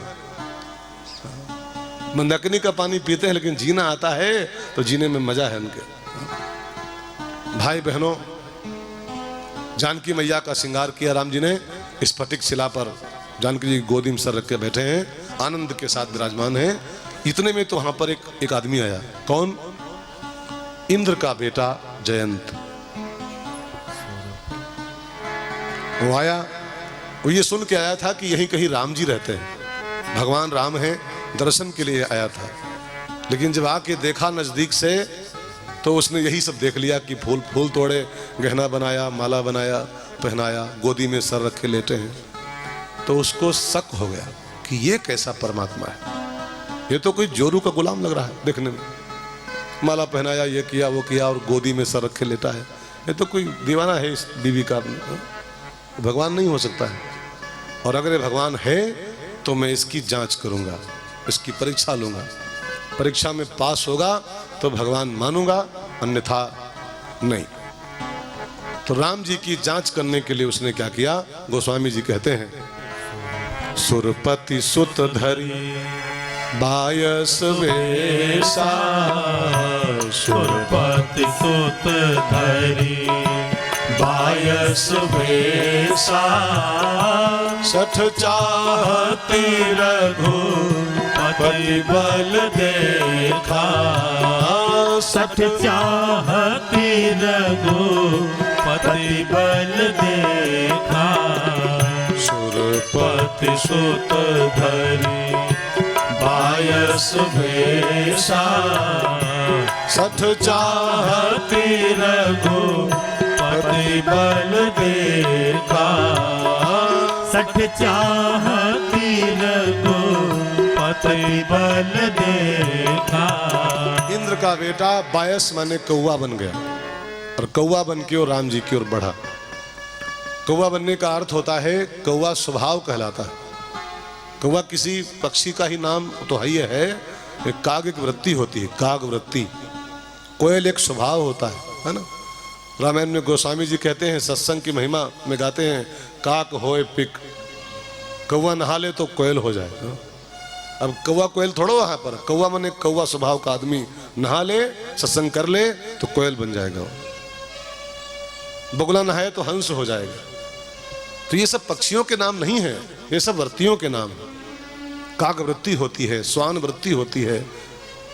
मंदाकिनी का पानी पीते हैं, लेकिन जीना आता है तो जीने में मजा है उनके। भाई बहनों, जानकी मैया का श्रृंगार किया राम जी ने। स्फटिक शिला पर जानकी जी गोदी में सर रख के बैठे हैं, आनंद के साथ विराजमान हैं। इतने में तो वहां पर एक आदमी आया। कौन? इंद्र का बेटा जयंत। वो आया, वो ये सुन के आया था कि यहीं कहीं राम जी रहते हैं, भगवान राम हैं, दर्शन के लिए आया था। लेकिन जब आके देखा नजदीक से तो उसने यही सब देख लिया कि फूल तोड़े, गहना बनाया, माला बनाया, पहनाया, गोदी में सर रखे लेटे हैं। तो उसको शक हो गया कि ये कैसा परमात्मा है, ये तो कोई जोरू का गुलाम लग रहा है देखने में। माला पहनाया, ये किया वो किया, और गोदी में सर रखे लेटा है। ये तो कोई दीवाना है इस बीवी का, भगवान नहीं हो सकता है। और अगर ये भगवान है तो मैं इसकी जांच करूंगा, इसकी परीक्षा लूंगा, परीक्षा में पास होगा तो भगवान मानूंगा, अन्यथा नहीं। तो राम जी की जांच करने के लिए उसने क्या किया? गोस्वामी जी कहते हैं, सुरपति सुत धरी बायस वेशा, सुरपति सुत धरी बायस वेशा, सठ चाहती रघुपति बल देखा, सठ चाहती रघुपति बल देखा, सुरपति सुत धरी बायस वेशा, सठ चाहती रघुपति बल देखा, सठ चाहती रघुपति बल देखा। इंद्र का बेटा बायस माने कौवा बन गया, और कौवा बन के और राम जी की ओर बढ़ा। कौवा बनने का अर्थ होता है, कौवा स्वभाव कहलाता है। कौवा किसी पक्षी का ही नाम तो है ही है। एक काग एक वृत्ति होती है, काग वृत्ति। कोयल एक स्वभाव होता है ना? रामायण में गोस्वामी जी कहते हैं, सत्संग की महिमा में गाते हैं, काक होए पिक, कौवा नहा ले तो कोयल हो जाए। अब कौवा कोयल थोड़ा वहां पर, कौवा माने कौवा स्वभाव का आदमी, नहा ले, सत्संग कर ले तो कोयल बन जाएगा। बगुला नहाए तो हंस हो जाएगा। तो ये सब पक्षियों के नाम नहीं है, ये सब वर्तियों के नाम है। काग वृत्ति होती है, स्वान वृत्ति होती है,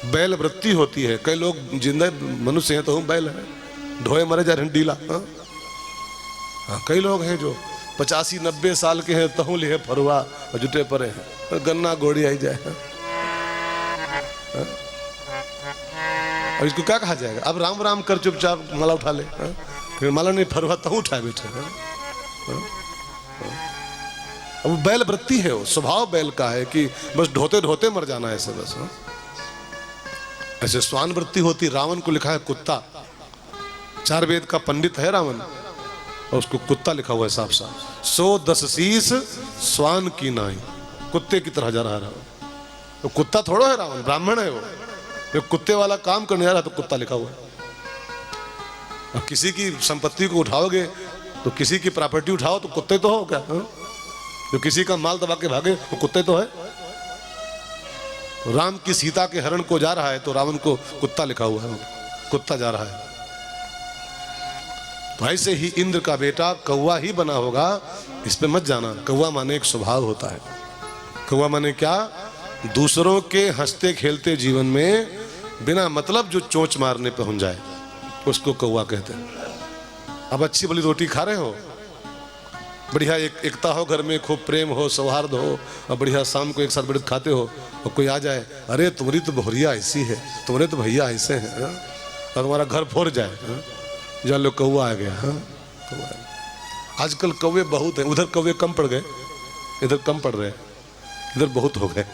बैल वृत्ति होती है। कई लोग जिंदा मनुष्य हैं तो हम बैल हैं, ढोए मरे जा रहे डीला। कई लोग हैं जो 85-90 साल के हैं, तहु लिहे फरुआ और जुटे परे हैं, गन्ना गोड़ी आई जाए। और इसको क्या कहा जाएगा? अब राम राम कर चुपचाप माला उठा ले, फिर माला नहीं फरुआ तहु उठाए बैठे। अब बैल वृत्ति है, वो स्वभाव बैल का है कि बस ढोते ढोते मर जाना है ऐसे बस। ऐसे स्वान वृत्ति होती। रावण को लिखा है कुत्ता, 4 वेद का पंडित है रावण, और उसको कुत्ता लिखा हुआ है साफ साफ। 110 शीस स्वान की नाई, कुत्ते की तरह जा रहा है रावण। तो कुत्ता थोड़ा है रावण, ब्राह्मण है वो कुत्ते वाला काम करने जा रहा है, तो कुत्ता लिखा हुआ है। और किसी की संपत्ति को उठाओगे तो किसी की प्रॉपर्टी उठाओ तो कुत्ते तो हो क्या? जो किसी का माल दबा के भागे वो कुत्ते तो है। राम की सीता के हरण को जा रहा है तो रावण को कुत्ता लिखा हुआ है, कुत्ता जा रहा है। तो ऐसे ही इंद्र का बेटा कौवा ही बना होगा, इस पे मत जाना। कौवा माने एक स्वभाव होता है। कौवा माने क्या? दूसरों के हंसते खेलते जीवन में बिना मतलब जो चोंच मारने पहुंच जाए उसको कौवा कहते हैं। अब अच्छी भली रोटी खा रहे हो, बढ़िया एकता हो, घर में खूब प्रेम हो, सौहार्द हो, और बढ़िया शाम को एक साथ बैठ खाते हो, और कोई आ जाए, अरे तुम्हारी तो बहुरिया ऐसी है, तुम्हारे तो भैया ऐसे हैं, और तुम्हारा घर फोड़ जाए, जान लो कौवा आ गया। आजकल कौवे बहुत हैं, उधर कौवे कम पड़ गए, इधर कम पड़ रहे, इधर बहुत हो गए।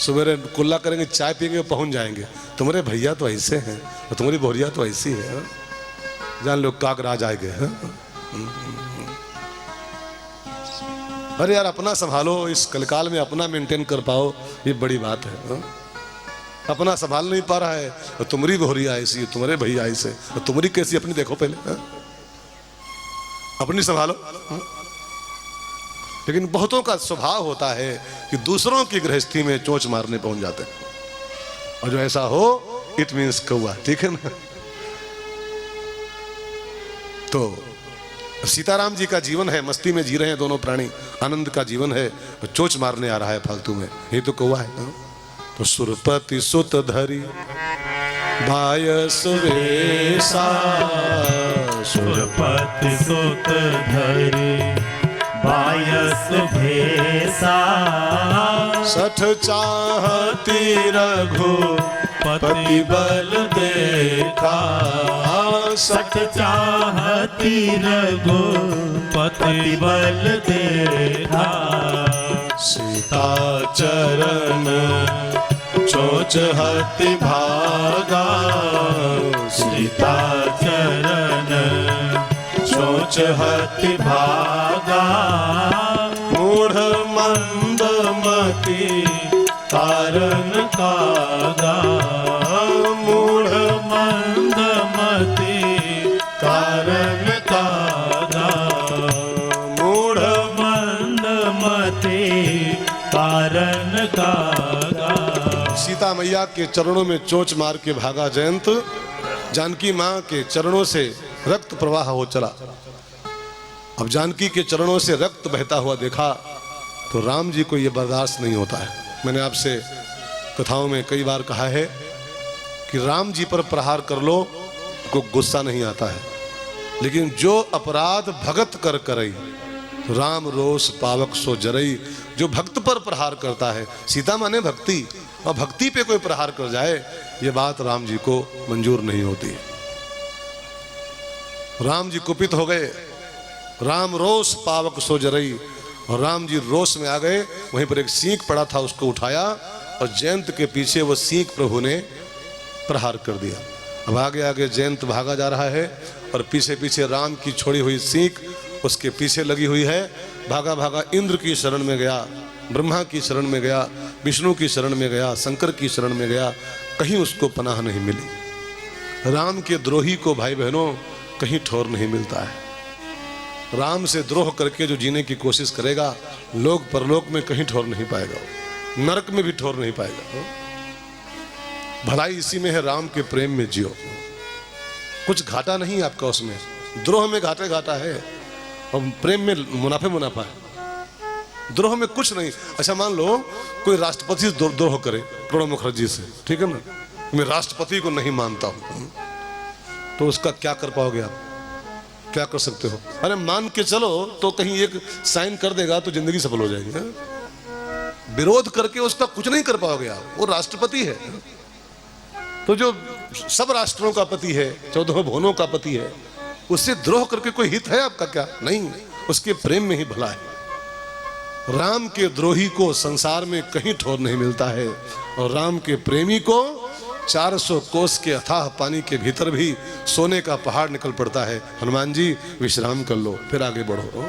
सवेरे कुल्ला करेंगे, चाय पियेंगे, पहुंच जाएंगे, तुम्हारे भैया तो ऐसे हैं और तुम्हारी बहुरिया तो ऐसी है, जान लो कागराज आए गए। अरे यार अपना संभालो, इस कलकाल में अपना मेंटेन कर पाओ, ये बड़ी बात है। अपना संभाल नहीं पा रहा है, और तुम्हारी बहुरिया ऐसी, तुम्हारे भैया ऐसे, और तुम्हारी कैसी, अपनी देखो पहले, अपनी संभालो। लेकिन बहुतों का स्वभाव होता है कि दूसरों की गृहस्थी में चोंच मारने पहुंच जाते हैं, और जो ऐसा हो इट मीन्स कौवा, ठीक है ना। तो सीताराम जी का जीवन है, मस्ती में जी रहे हैं दोनों प्राणी, आनंद का जीवन है, चोंच मारने आ रहा है फालतू में, ये तो कौवा है। तो सुरपति सुत धरी बायस वेसा, सुरपति सुत धरी बायस भेसा, सठ चाहती रघुपति बल देखा, सठ चाहती रघुपति बल देखा, सीता चरण चोच हति भागा, सीता चरण चोच हति भागा, मूढ़ मंदमति कारण कागा, मूढ़ मंदमति कारण कागा, मूढ़ मंदमति कारण कागा। सीता मैया के चरणों में चोंच मार के भागा जयंत, जानकी माँ के चरणों से रक्त प्रवाह हो चला। अब जानकी के चरणों से रक्त बहता हुआ देखा तो राम जी को यह बर्दाश्त नहीं होता है। मैंने आपसे कथाओं में कई बार कहा है कि राम जी पर प्रहार कर लो को गुस्सा नहीं आता है, लेकिन जो अपराध भगत कर करई राम रोष पावक सो जरई, जो भक्त पर प्रहार करता है, सीता माने भक्ति, और भक्ति पे कोई प्रहार कर जाए, ये बात राम जी को मंजूर नहीं होती है। राम जी कुपित हो गए, राम रोष पावक सो जरई, और राम जी रोष में आ गए। वहीं पर एक सींग पड़ा था, उसको उठाया और जयंत के पीछे वो सींग प्रभु ने प्रहार कर दिया। अब आगे आगे जयंत भागा जा रहा है और पीछे पीछे राम की छोड़ी हुई सींग उसके पीछे लगी हुई है। भागा भागा इंद्र की शरण में गया, ब्रह्मा की शरण में गया, विष्णु की शरण में गया, शंकर की शरण में गया, कहीं उसको पनाह नहीं मिली। राम के द्रोही को भाई बहनों कहीं ठौर नहीं मिलता है। राम से द्रोह करके जो जीने की कोशिश करेगा, लोक परलोक में कहीं ठौर नहीं पाएगा, नरक में भी ठौर नहीं पाएगा। भलाई इसी में है, राम के प्रेम में जियो, कुछ घाटा नहीं आपका उसमें। द्रोह में घाटे घाटा है और प्रेम में मुनाफे मुनाफा है। द्रोह में कुछ नहीं। अच्छा मान लो कोई राष्ट्रपति से द्रोह करे, प्रणब मुखर्जी से, ठीक है ना, मैं राष्ट्रपति को नहीं मानता हूं, तो उसका क्या कर पाओगे आप? क्या कर सकते हो? अरे मान के चलो तो कहीं एक साइन कर देगा तो जिंदगी सफल हो जाएगी। विरोध करके उसका कुछ नहीं कर पाओगे आप, वो राष्ट्रपति है। तो जो सब राष्ट्रों का पति है, 14 भुवनों का पति है, उससे द्रोह करके कोई हित है आपका क्या? नहीं, उसके प्रेम में ही भला है। राम के द्रोही को संसार में कहीं ठौर नहीं मिलता है, और राम के प्रेमी को 400 कोस के अथाह पानी के भीतर भी सोने का पहाड़ निकल पड़ता है। हनुमान जी विश्राम कर लो, फिर आगे बढ़ो।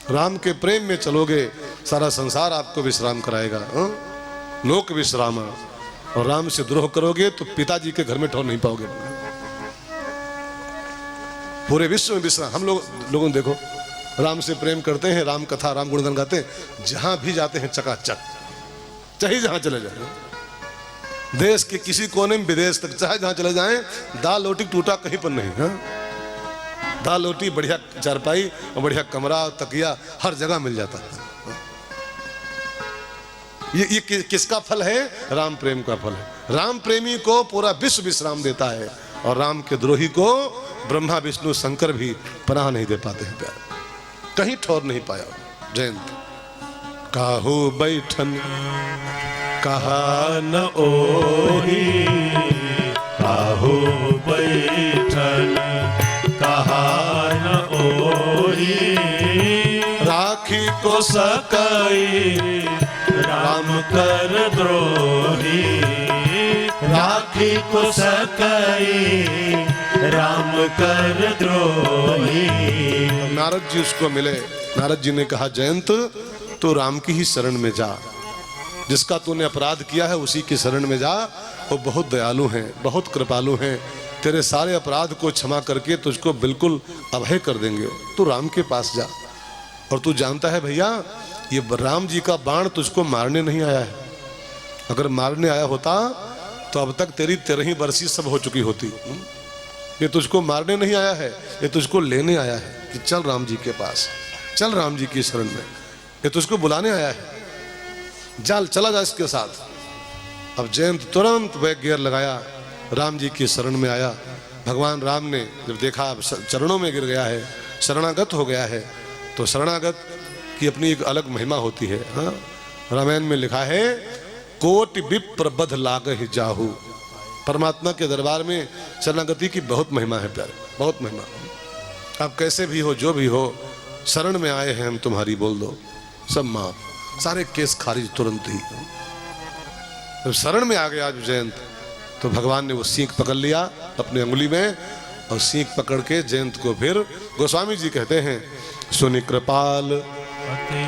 राम के प्रेम में चलोगे, सारा संसार आपको विश्राम कराएगा। लोक विश्राम। और राम से द्रोह करोगे तो पिताजी के घर में ठौर नहीं पाओगे। पूरे विश्व में विश्राम। हम लोगों देखो, राम से प्रेम करते हैं, राम कथा, राम गुणगान गाते हैं, जहां भी जाते हैं चकाचक, चाहे जहां चले जाए, देश के किसी कोने में, विदेश तक, चाहे जहां चले जाएं, दाल रोटी टूटा कहीं पर नहीं। दाल रोटी, बढ़िया चारपाई और बढ़िया कमरा, तकिया, हर जगह मिल जाता है। ये किसका फल है? राम प्रेम का फल है। राम प्रेमी को पूरा विश्व विश्राम देता है, और राम के द्रोही को ब्रह्मा विष्णु शंकर भी पनाह नहीं दे पाते हैं प्यार, कहीं ठौर नहीं पाया। जयंत काहू बैठन कहा न ओही, काहू बैठन कहा न ओही, राखी को सकई राम कर द्रोही, राखी को सकई राम कर द्रोही। नारद जी उसको मिले। नारद जी ने कहा, जयंत तू राम की ही शरण में जा, जिसका तूने अपराध किया है उसी की शरण में जा। वो बहुत दयालु हैं, बहुत कृपालु हैं, तेरे सारे अपराध को क्षमा करके तुझको बिल्कुल अभय कर देंगे। तू राम के पास जा। और तू जानता है भैया, ये राम जी का बाण तुझको मारने नहीं आया है। अगर मारने आया होता तो अब तक तेरी 13 बरसी सब हो चुकी होती। ये तुझको मारने नहीं आया है, ये तुझको लेने आया है कि चल राम जी के पास, चल राम जी की शरण में। ये तुझको बुलाने आया है, चला जा इसके साथ। अब जयंत तुरंत बैक गियर लगाया, राम जी की शरण में आया। भगवान राम ने जब देखा अब चरणों में गिर गया है, शरणागत हो गया है, तो शरणागत की अपनी एक अलग महिमा होती है। हाँ, रामायण में लिखा है, कोटि विप्र बध लागहि जाहू। परमात्मा के दरबार में शरणागति की बहुत महिमा है प्यारे, बहुत महिमा। आप कैसे भी हो, जो भी हो, शरण में आए हैं हम तुम्हारी, बोल दो सब माफ, सारे केस खारिज तुरंत ही। जब शरण में आ गया आज जयंत, तो भगवान ने वो सींग पकड़ लिया अपनी अंगुली में, और सींग पकड़ के जयंत को फिर गोस्वामी जी कहते हैं, सुनि कृपाल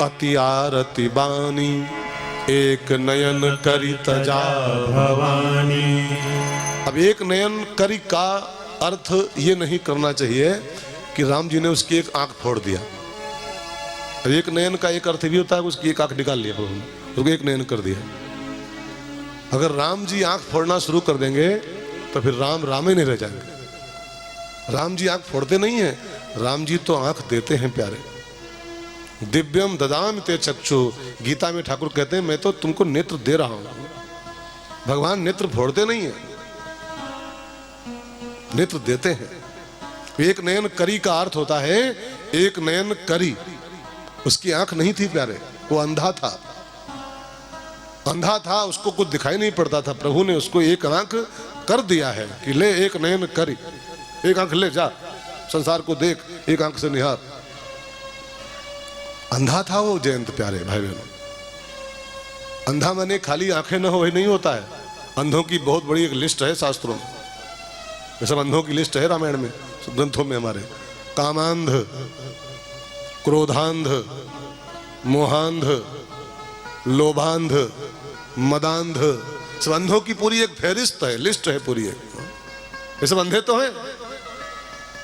अति आरती बानी, एक नयन करी तजा भवानी। अब एक नयन करी का अर्थ ये नहीं करना चाहिए कि राम जी ने उसकी एक आंख फोड़ दिया। एक नयन का एक अर्थ भी होता है उसकी एक आंख निकाल लिया, उसको एक नयन कर दिया। अगर राम जी आंख फोड़ना शुरू कर देंगे तो फिर राम ही नहीं रह जाएंगे। राम जी आंख फोड़ते नहीं है, राम जी तो आंख देते हैं प्यारे। दिव्यम ददाम ते चक्षु, गीता में ठाकुर कहते हैं मैं तो तुमको नेत्र दे रहा हूं। भगवान नेत्र फोड़ते नहीं है, नेत्र देते हैं। एक नयन करी का अर्थ होता है एक नयन करी, उसकी आंख नहीं थी प्यारे, वो अंधा था, अंधा था, उसको कुछ दिखाई नहीं पड़ता था। प्रभु ने उसको एक आंख कर दिया है कि ले एक नयन करी, एक आंख ले जा, संसार को देख, एक आंख से निहार। अंधा था वो जयंत प्यारे भाई बहनों। अंधा माने खाली आंखें न हो वही नहीं होता है। अंधों की बहुत बड़ी एक लिस्ट है शास्त्रों में, ये सब अंधों की लिस्ट है रामायण में, ग्रंथों में हमारे। कामांध, क्रोधांध, मोहांध, लोभांध, मदांध, सब अंधों की पूरी एक फहरिस्त है, लिस्ट है पूरी एक। ये सब अंधे तो हैं,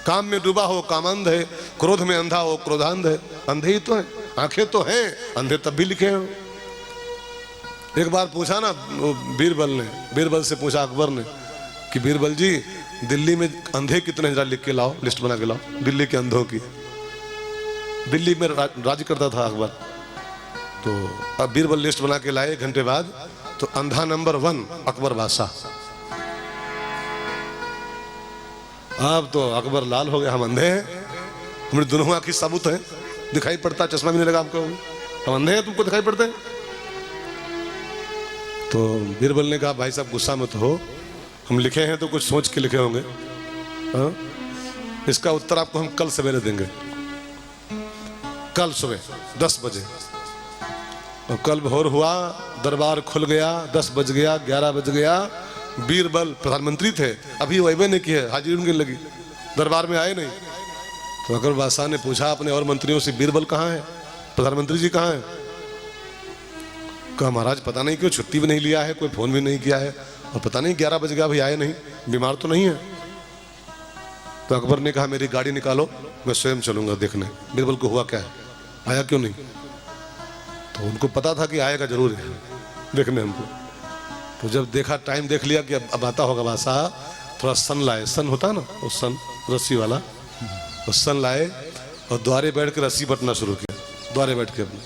काम में डूबा हो कामांध है, क्रोध में अंधा हो क्रोधांध है, अंधे ही तो हैं। आंखें तो हैं, अंधे तब भी लिखे हो। एक बार पूछा ना बीरबल से पूछा अकबर ने कि बीरबल जी दिल्ली में अंधे कितने, जरा लिख के लाओ, लिस्ट बना के लाओ दिल्ली के अंधों की। दिल्ली में राज करता था अकबर, तो अब बीरबल लिस्ट बना के लाए 1 घंटे बाद, तो अंधा नंबर 1 अकबर बादशाह। अब तो अकबर लाल हो गया, हम अंधे हैं, हमारी दोनों आंखें साबुत हैं, दिखाई पड़ता, चश्मा भी नहीं लगा हमको, हम अंधे हैं, तुमको दिखाई पड़ते हैं। तो बीरबल ने कहा भाई साहब गुस्सा मत हो, हम लिखे हैं तो कुछ सोच के लिखे होंगे, हाँ? इसका उत्तर आपको हम कल सवेरे देंगे, कल सुबह 10 बजे। और कल भोर हुआ, दरबार खुल गया, 10 बज गया, 11 बज गया। बीरबल प्रधानमंत्री थे, अभी वैबे ने की है, हाजिरी उनकी लगी, दरबार में आए नहीं। तो अकबर बादशाह ने पूछा अपने और मंत्रियों से, बीरबल कहाँ है, प्रधानमंत्री जी कहाँ है? कहा महाराज पता नहीं क्यों छुट्टी भी नहीं लिया है, कोई फोन भी नहीं किया है, और पता नहीं 11 बज गया, अभी आए नहीं, बीमार तो नहीं है? तो अकबर ने कहा मेरी गाड़ी निकालो, मैं स्वयं चलूंगा देखने बीरबल को हुआ क्या है, आया क्यों नहीं। तो उनको पता था कि आएगा जरूर है देखने हमको। तो जब देखा, टाइम देख लिया कि अब आता होगा बादशाह, थोड़ा सन लाए, सन होता है ना वो सन रस्सी वाला, तो सन लाए और द्वारे बैठ के रस्सी बटना शुरू किया, द्वारे बैठ के अपने।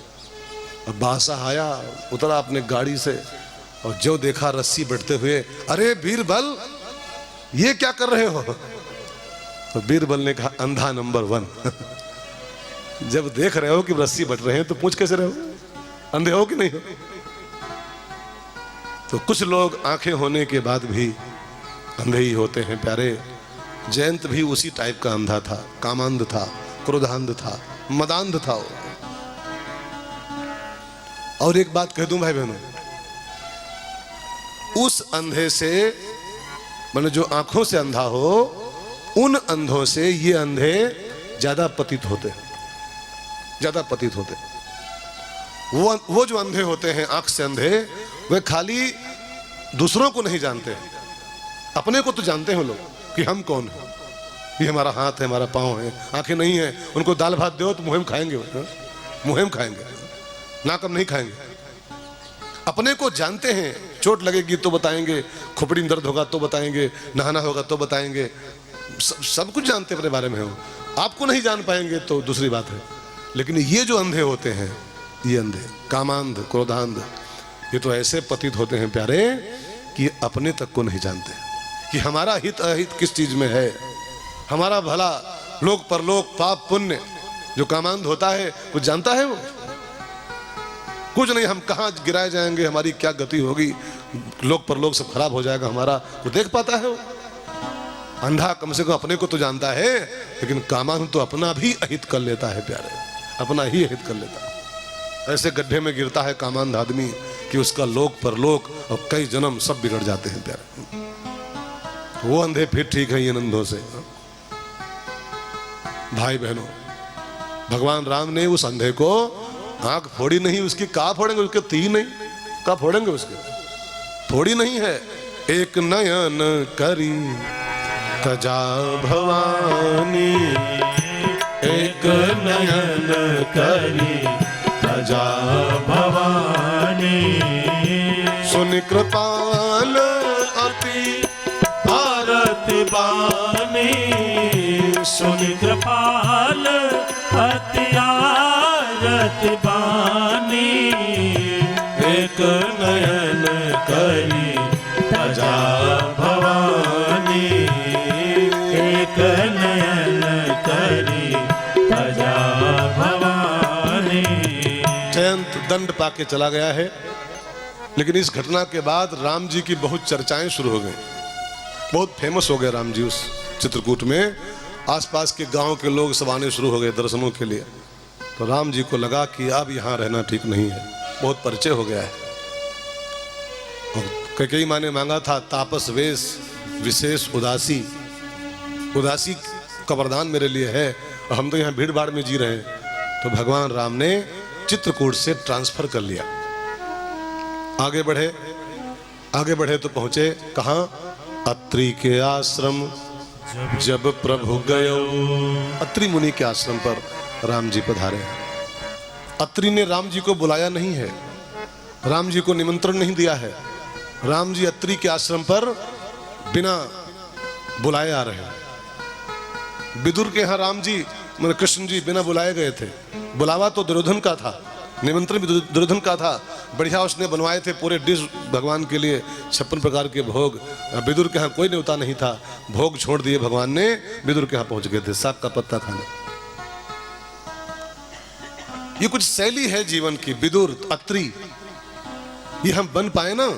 अब बादशाह आया, उतरा अपने गाड़ी से, और जो देखा रस्सी बटते हुए, अरे बीरबल ये क्या कर रहे हो? तो बीरबल ने कहा अंधा नंबर 1 जब देख रहे हो कि रस्सी बट रहे हैं तो पूछ कैसे रहे हो, अंधे हो कि नहीं हो? तो कुछ लोग आंखें होने के बाद भी अंधे ही होते हैं प्यारे। जयंत भी उसी टाइप का अंधा था, कामांध था, क्रोधांध था, मदांध था। और एक बात कह दूं भाई बहनों, उस अंधे से, माने जो आंखों से अंधा हो, उन अंधों से ये अंधे ज्यादा पतित होते हैं, ज्यादा पतित होते। वो जो अंधे होते हैं आंख से अंधे, वे खाली दूसरों को नहीं जानते, अपने को तो जानते हैं लोग कि हम कौन हैं, ये हमारा हाथ है, हमारा पांव है, आंखें नहीं है। उनको दाल भात दो तो मुहिम खाएंगे, मुहिम खाएंगे, नाकम नहीं खाएंगे। अपने को जानते हैं, चोट लगेगी तो बताएंगे, खोपड़ी में दर्द होगा तो बताएंगे, नहाना होगा तो बताएंगे, सब कुछ जानते अपने बारे में हो। आपको नहीं जान पाएंगे तो दूसरी बात है। लेकिन ये जो अंधे होते हैं, ये अंधे कामांध क्रोधांध, ये तो ऐसे पतित होते हैं प्यारे कि अपने तक को नहीं जानते कि हमारा हित अहित किस चीज में है, हमारा भला लोक परलोक पाप पुण्य। जो कामांध होता है वो जानता है, वो कुछ नहीं, हम कहाँ गिराए जाएंगे, हमारी क्या गति होगी, लोक परलोक सब खराब हो जाएगा हमारा, वो देख पाता है वो। अंधा कम से कम अपने को तो जानता है, लेकिन कामांध तो अपना भी अहित कर लेता है प्यारे, अपना ही अहित कर लेता है। ऐसे गड्ढे में गिरता है कामांध आदमी कि उसका लोक परलोक और कई जन्म सब बिगड़ जाते हैं प्यारे। वो अंधे फिर ठीक है इन अंधों से। भाई बहनों, भगवान राम ने उस अंधे को आंख फोड़ी नहीं, उसकी का फोड़ेंगे, उसके तीन नहीं, का फोड़ेंगे उसके, फोड़ी नहीं है। एक नयन करी तजा भवानी, एक नयन करी तजा भवानी, सुन कृपाल अति आरती बानी, सुन कृपाल अति आरती बानी, एक नयन करी तजा भवानी, एक नयन करी तजा भवानी। जयंत दंड पाके चला गया है, लेकिन इस घटना के बाद राम जी की बहुत चर्चाएं शुरू हो गई, बहुत फेमस हो गए राम जी उस चित्रकूट में। आसपास के गांव के लोग सब आने शुरू हो गए दर्शनों के लिए। तो राम जी को लगा कि अब यहाँ रहना ठीक नहीं है, बहुत परिचय हो गया है। और कई माने मांगा था तापस वेश विशेष उदासी, उदासी का वरदान मेरे लिए है, और हम तो यहाँ भीड़ भाड़ में जी रहे हैं। तो भगवान राम ने चित्रकूट से ट्रांसफर कर लिया। आगे बढ़े, आगे बढ़े तो पहुंचे कहाँ? अत्रि के आश्रम जब प्रभु गयो। अत्रि मुनि के आश्रम पर राम जी पधारे। अत्रि ने राम जी को बुलाया नहीं है, राम जी को निमंत्रण नहीं दिया है। राम जी अत्रि के आश्रम पर बिना बुलाए आ रहे हैं। विदुर के यहाँ राम जी, मतलब कृष्ण जी बिना बुलाए गए थे। बुलावा तो दुर्योधन का था, निमंत्रण भी दुर्योधन का था, बढ़िया उसने बनवाए थे पूरे डिश भगवान के लिए, 56 प्रकार के भोग। विदुर के यहाँ कोई न्योता नहीं था, भोग छोड़ दिए भगवान ने, विदुर के यहाँ पहुंच गए थे साग का पत्ता खाने। ये कुछ शैली है जीवन की। विदुर, अत्रि, ये हम बन पाए ना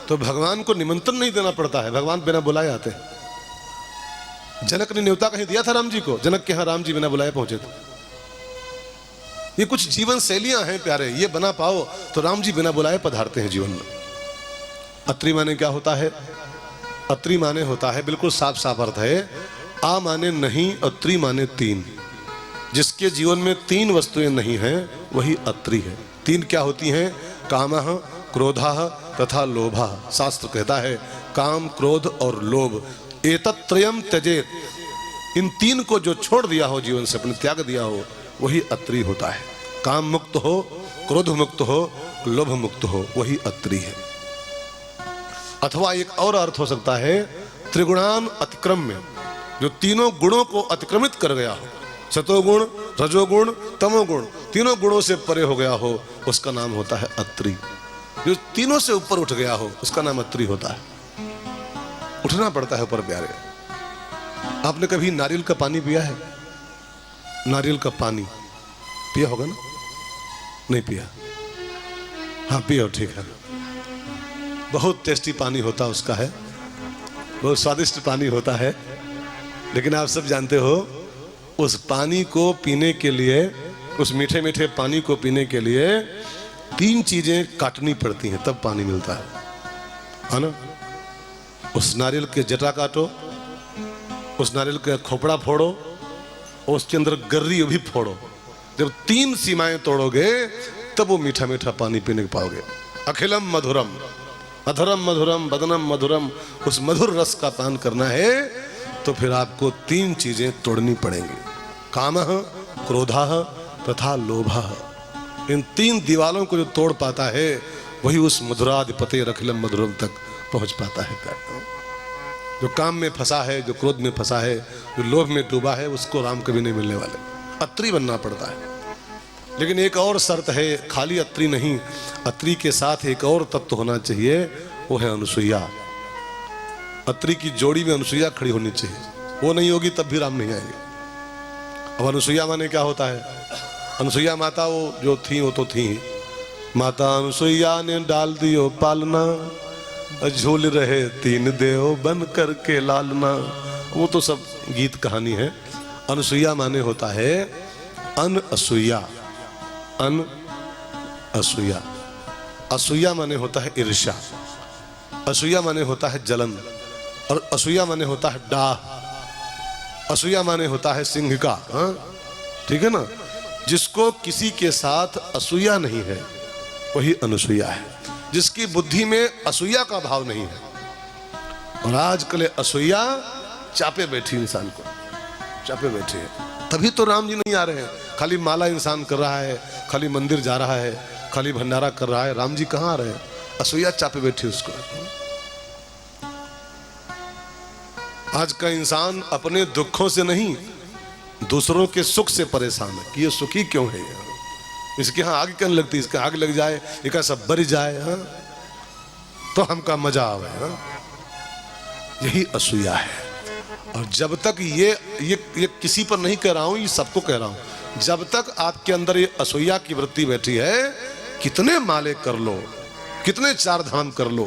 तो भगवान को निमंत्रण नहीं देना पड़ता है, भगवान बिना बुलाए आते हैं। जनक ने न्योता कहीं दिया था राम जी को, जनक के यहाँ राम जी बिना बुलाए पहुंचे थे। ये कुछ जीवन शैलियां हैं प्यारे, ये बना पाओ तो राम जी बिना बुलाए पधारते हैं जीवन में। अत्रि माने क्या होता है? अत्रि माने होता है, बिल्कुल साफ साफ अर्थ है, आ माने नहीं और त्रि माने तीन। जिसके जीवन में तीन वस्तुएं नहीं हैं वही अत्रि है। तीन क्या होती हैं? कामः, क्रोधः तथा लोभः। शास्त्र कहता है काम, क्रोध और लोभ, एतत्त्रयम् त्यजेत। इन तीन को जो छोड़ दिया हो, जीवन से अपने त्याग दिया हो, वही अत्रि होता है। काम मुक्त हो, क्रोध मुक्त हो, लोभ मुक्त हो, वही अत्रि है। अथवा एक और अर्थ हो सकता है त्रिगुणान अतिक्रम्य, जो तीनों गुणों को अतिक्रमित कर गया हो, सतोगुण, रजोगुण, तमोगुण, तीनों गुणों से परे हो गया हो, उसका नाम होता है अत्रि। जो तीनों से ऊपर उठ गया हो उसका नाम अत्रि होता है। उठना पड़ता है ऊपर प्यारे। आपने कभी नारियल का पानी पिया है? नारियल का पानी पिया होगा ना? नहीं पिया? हाँ पिया, ठीक है। बहुत टेस्टी पानी होता उसका है, बहुत स्वादिष्ट पानी होता है। लेकिन आप सब जानते हो उस पानी को पीने के लिए, उस मीठे मीठे पानी को पीने के लिए तीन चीजें काटनी पड़ती हैं तब पानी मिलता है ना? उस नारियल के जटा काटो, उस नारियल का खोपड़ा फोड़ो, उसके अंदर गर्री भी फोड़ो। जब तीन सीमाएं तोड़ोगे तब वो मीठा मीठा पानी पीने पाओगे। अखिलम मधुरम, अधरम मधुरम, बदनम मधुरम, उस मधुर रस का पान करना है तो फिर आपको तीन चीजें तोड़नी पड़ेंगी। कामः, क्रोधः तथा लोभः। इन तीन दीवालों को जो तोड़ पाता है वही उस मधुराधिपते अखिलम मधुरम तक पहुंच पाता है। जो काम में फंसा है, जो क्रोध में फंसा है, जो लोभ में डूबा है, उसको राम कभी नहीं मिलने वाले। अत्रि बनना पड़ता है। लेकिन एक और शर्त है, खाली अत्रि नहीं, अत्रि के साथ एक और तत्व होना चाहिए, वो है अनुसुईया। अत्रि की जोड़ी में अनुसुईया खड़ी होनी चाहिए, वो नहीं होगी तब भी राम नहीं आएंगे। अब अनुसुईया माने क्या होता है? अनुसुईया माता वो जो थी वो तो थी, माता अनुसुईया ने डाल दियो पालना, झूल रहे तीन देव बन करके लालना। वो तो सब गीत कहानी है। अनुसुईया माने होता है अन असूया, अन असूया। असूया माने होता है ईर्ष्या, असूया माने होता है जलन, और असूया माने होता है डाह, असूया माने होता है सिंह का। ठीक है ना? जिसको किसी के साथ असूया नहीं है वही अनुसूया है, जिसकी बुद्धि में असूया का भाव नहीं है। और आजकल असूया चापे बैठी, इंसान को चापे बैठी है। तभी तो राम जी नहीं आ रहे हैं। खाली माला इंसान कर रहा है, खाली मंदिर जा रहा है, खाली भंडारा कर रहा है, राम जी कहाँ आ रहे हैं? असूया चापे बैठी उसको। आज का इंसान अपने दुखों से नहीं, दूसरों के सुख से परेशान है कि ये सुखी क्यों है, इसके यहाँ आग क्यों लगती, इसके आग लग जाए, एक सब बर जाए, तो हमका मजा आवे। यही असूया है। और जब तक ये किसी पर नहीं कह रहा हूं, ये सबको कह रहा हूं, जब तक आपके अंदर ये असूया की वृत्ति बैठी है, कितने माले कर लो, कितने चार धाम कर लो,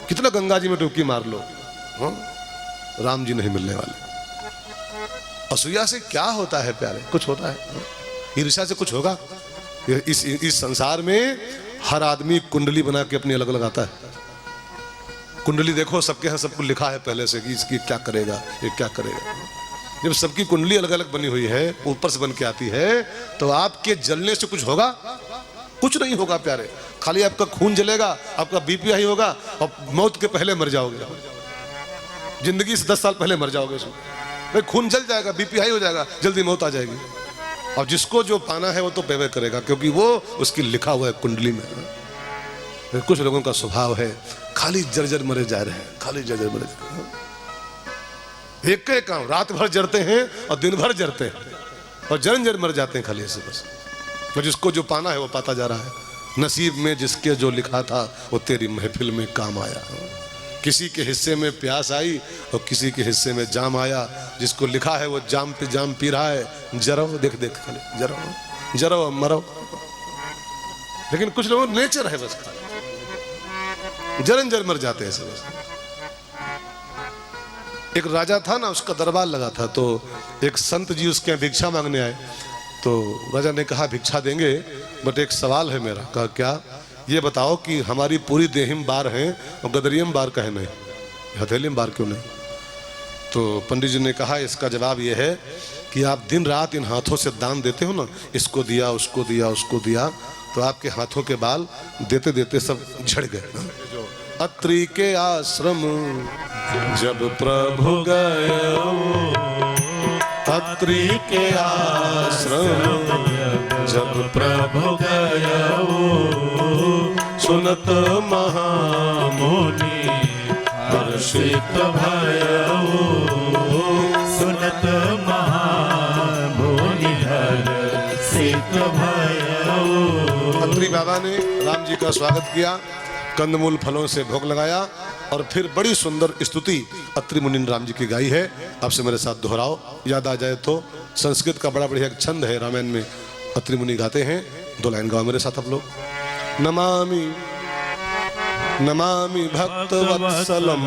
कितना गंगा जी में डुबकी मार लो, राम जी नहीं मिलने वाले। असूया से क्या होता है प्यारे? कुछ होता है? ईर्ष्या से कुछ होगा? इस संसार में हर आदमी कुंडली बना के अपनी अलग लगाता है। कुंडली देखो, सबके यहाँ सब कुछ लिखा है पहले से कि इसकी क्या करेगा, ये क्या करेगा। जब सबकी कुंडली अलग अलग बनी हुई है, ऊपर से बन के आती है, तो आपके जलने से कुछ होगा? कुछ नहीं होगा प्यारे। खाली आपका खून जलेगा, आपका बीपी हाई होगा, और मौत के पहले मर जाओगे। जिंदगी से 10 साल पहले मर जाओगे। भाई खून जल जाएगा, बीपी हाई हो जाएगा, जल्दी मौत आ जाएगी। और जिसको जो पाना है वो तो पेवे करेगा, क्योंकि वो उसकी लिखा हुआ है कुंडली में। कुछ लोगों का स्वभाव है खाली जर्जर मरे जा रहे हैं, खाली जर्जर मरे जा रहे हैं। एक काम, रात भर जरते हैं और दिन भर जरते हैं, और जरन जर मर जाते हैं खाली ऐसे बस। और जिसको जो पाना है वो पाता जा रहा है। नसीब में जिसके जो लिखा था वो तेरी महफिल में काम आया। किसी के हिस्से में प्यास आई और किसी के हिस्से में जाम आया। जिसको लिखा है वो जाम पे जाम पी रहा है। जरो देख देख खाली जरो मरो। लेकिन कुछ लोगों नेचर है बस, जरन जर मर जाते हैं सब। एक राजा था ना, उसका दरबार लगा था, तो एक संत जी उसके यहाँ भिक्षा मांगने आए। तो राजा ने कहा भिक्षा देंगे, बट एक सवाल है मेरा। कहा क्या? ये बताओ कि हमारी पूरी देहिम बार हैं और गदरियम बार कहे नहीं, हथेलियम बार क्यों नहीं? तो पंडित जी ने कहा इसका जवाब ये है कि आप दिन रात इन हाथों से दान देते हो ना, इसको दिया उसको दिया उसको दिया, तो आपके हाथों के बाल देते देते सब झड़ गए। अत्रि के आश्रम जब प्रभु गए, अत्रि के आश्रम जब प्रभु गए, सुनत महामुनि हर्षित भयो, सुनत महामुनि हर्षित भयो। अत्रि बाबा ने राम जी का स्वागत किया, कंदमूल फलों से भोग लगाया और फिर बड़ी सुंदर स्तुति अत्रि मुनि ने राम जी की गाई है। आपसे मेरे साथ दोहराओ, याद आ जाए तो। संस्कृत का बड़ा बढ़िया एक छंद है, रामायण में अत्रि मुनि गाते हैं। 2 लाइन गाओ मेरे साथ आप लोग। नमामि नमामि भक्त वत्सलम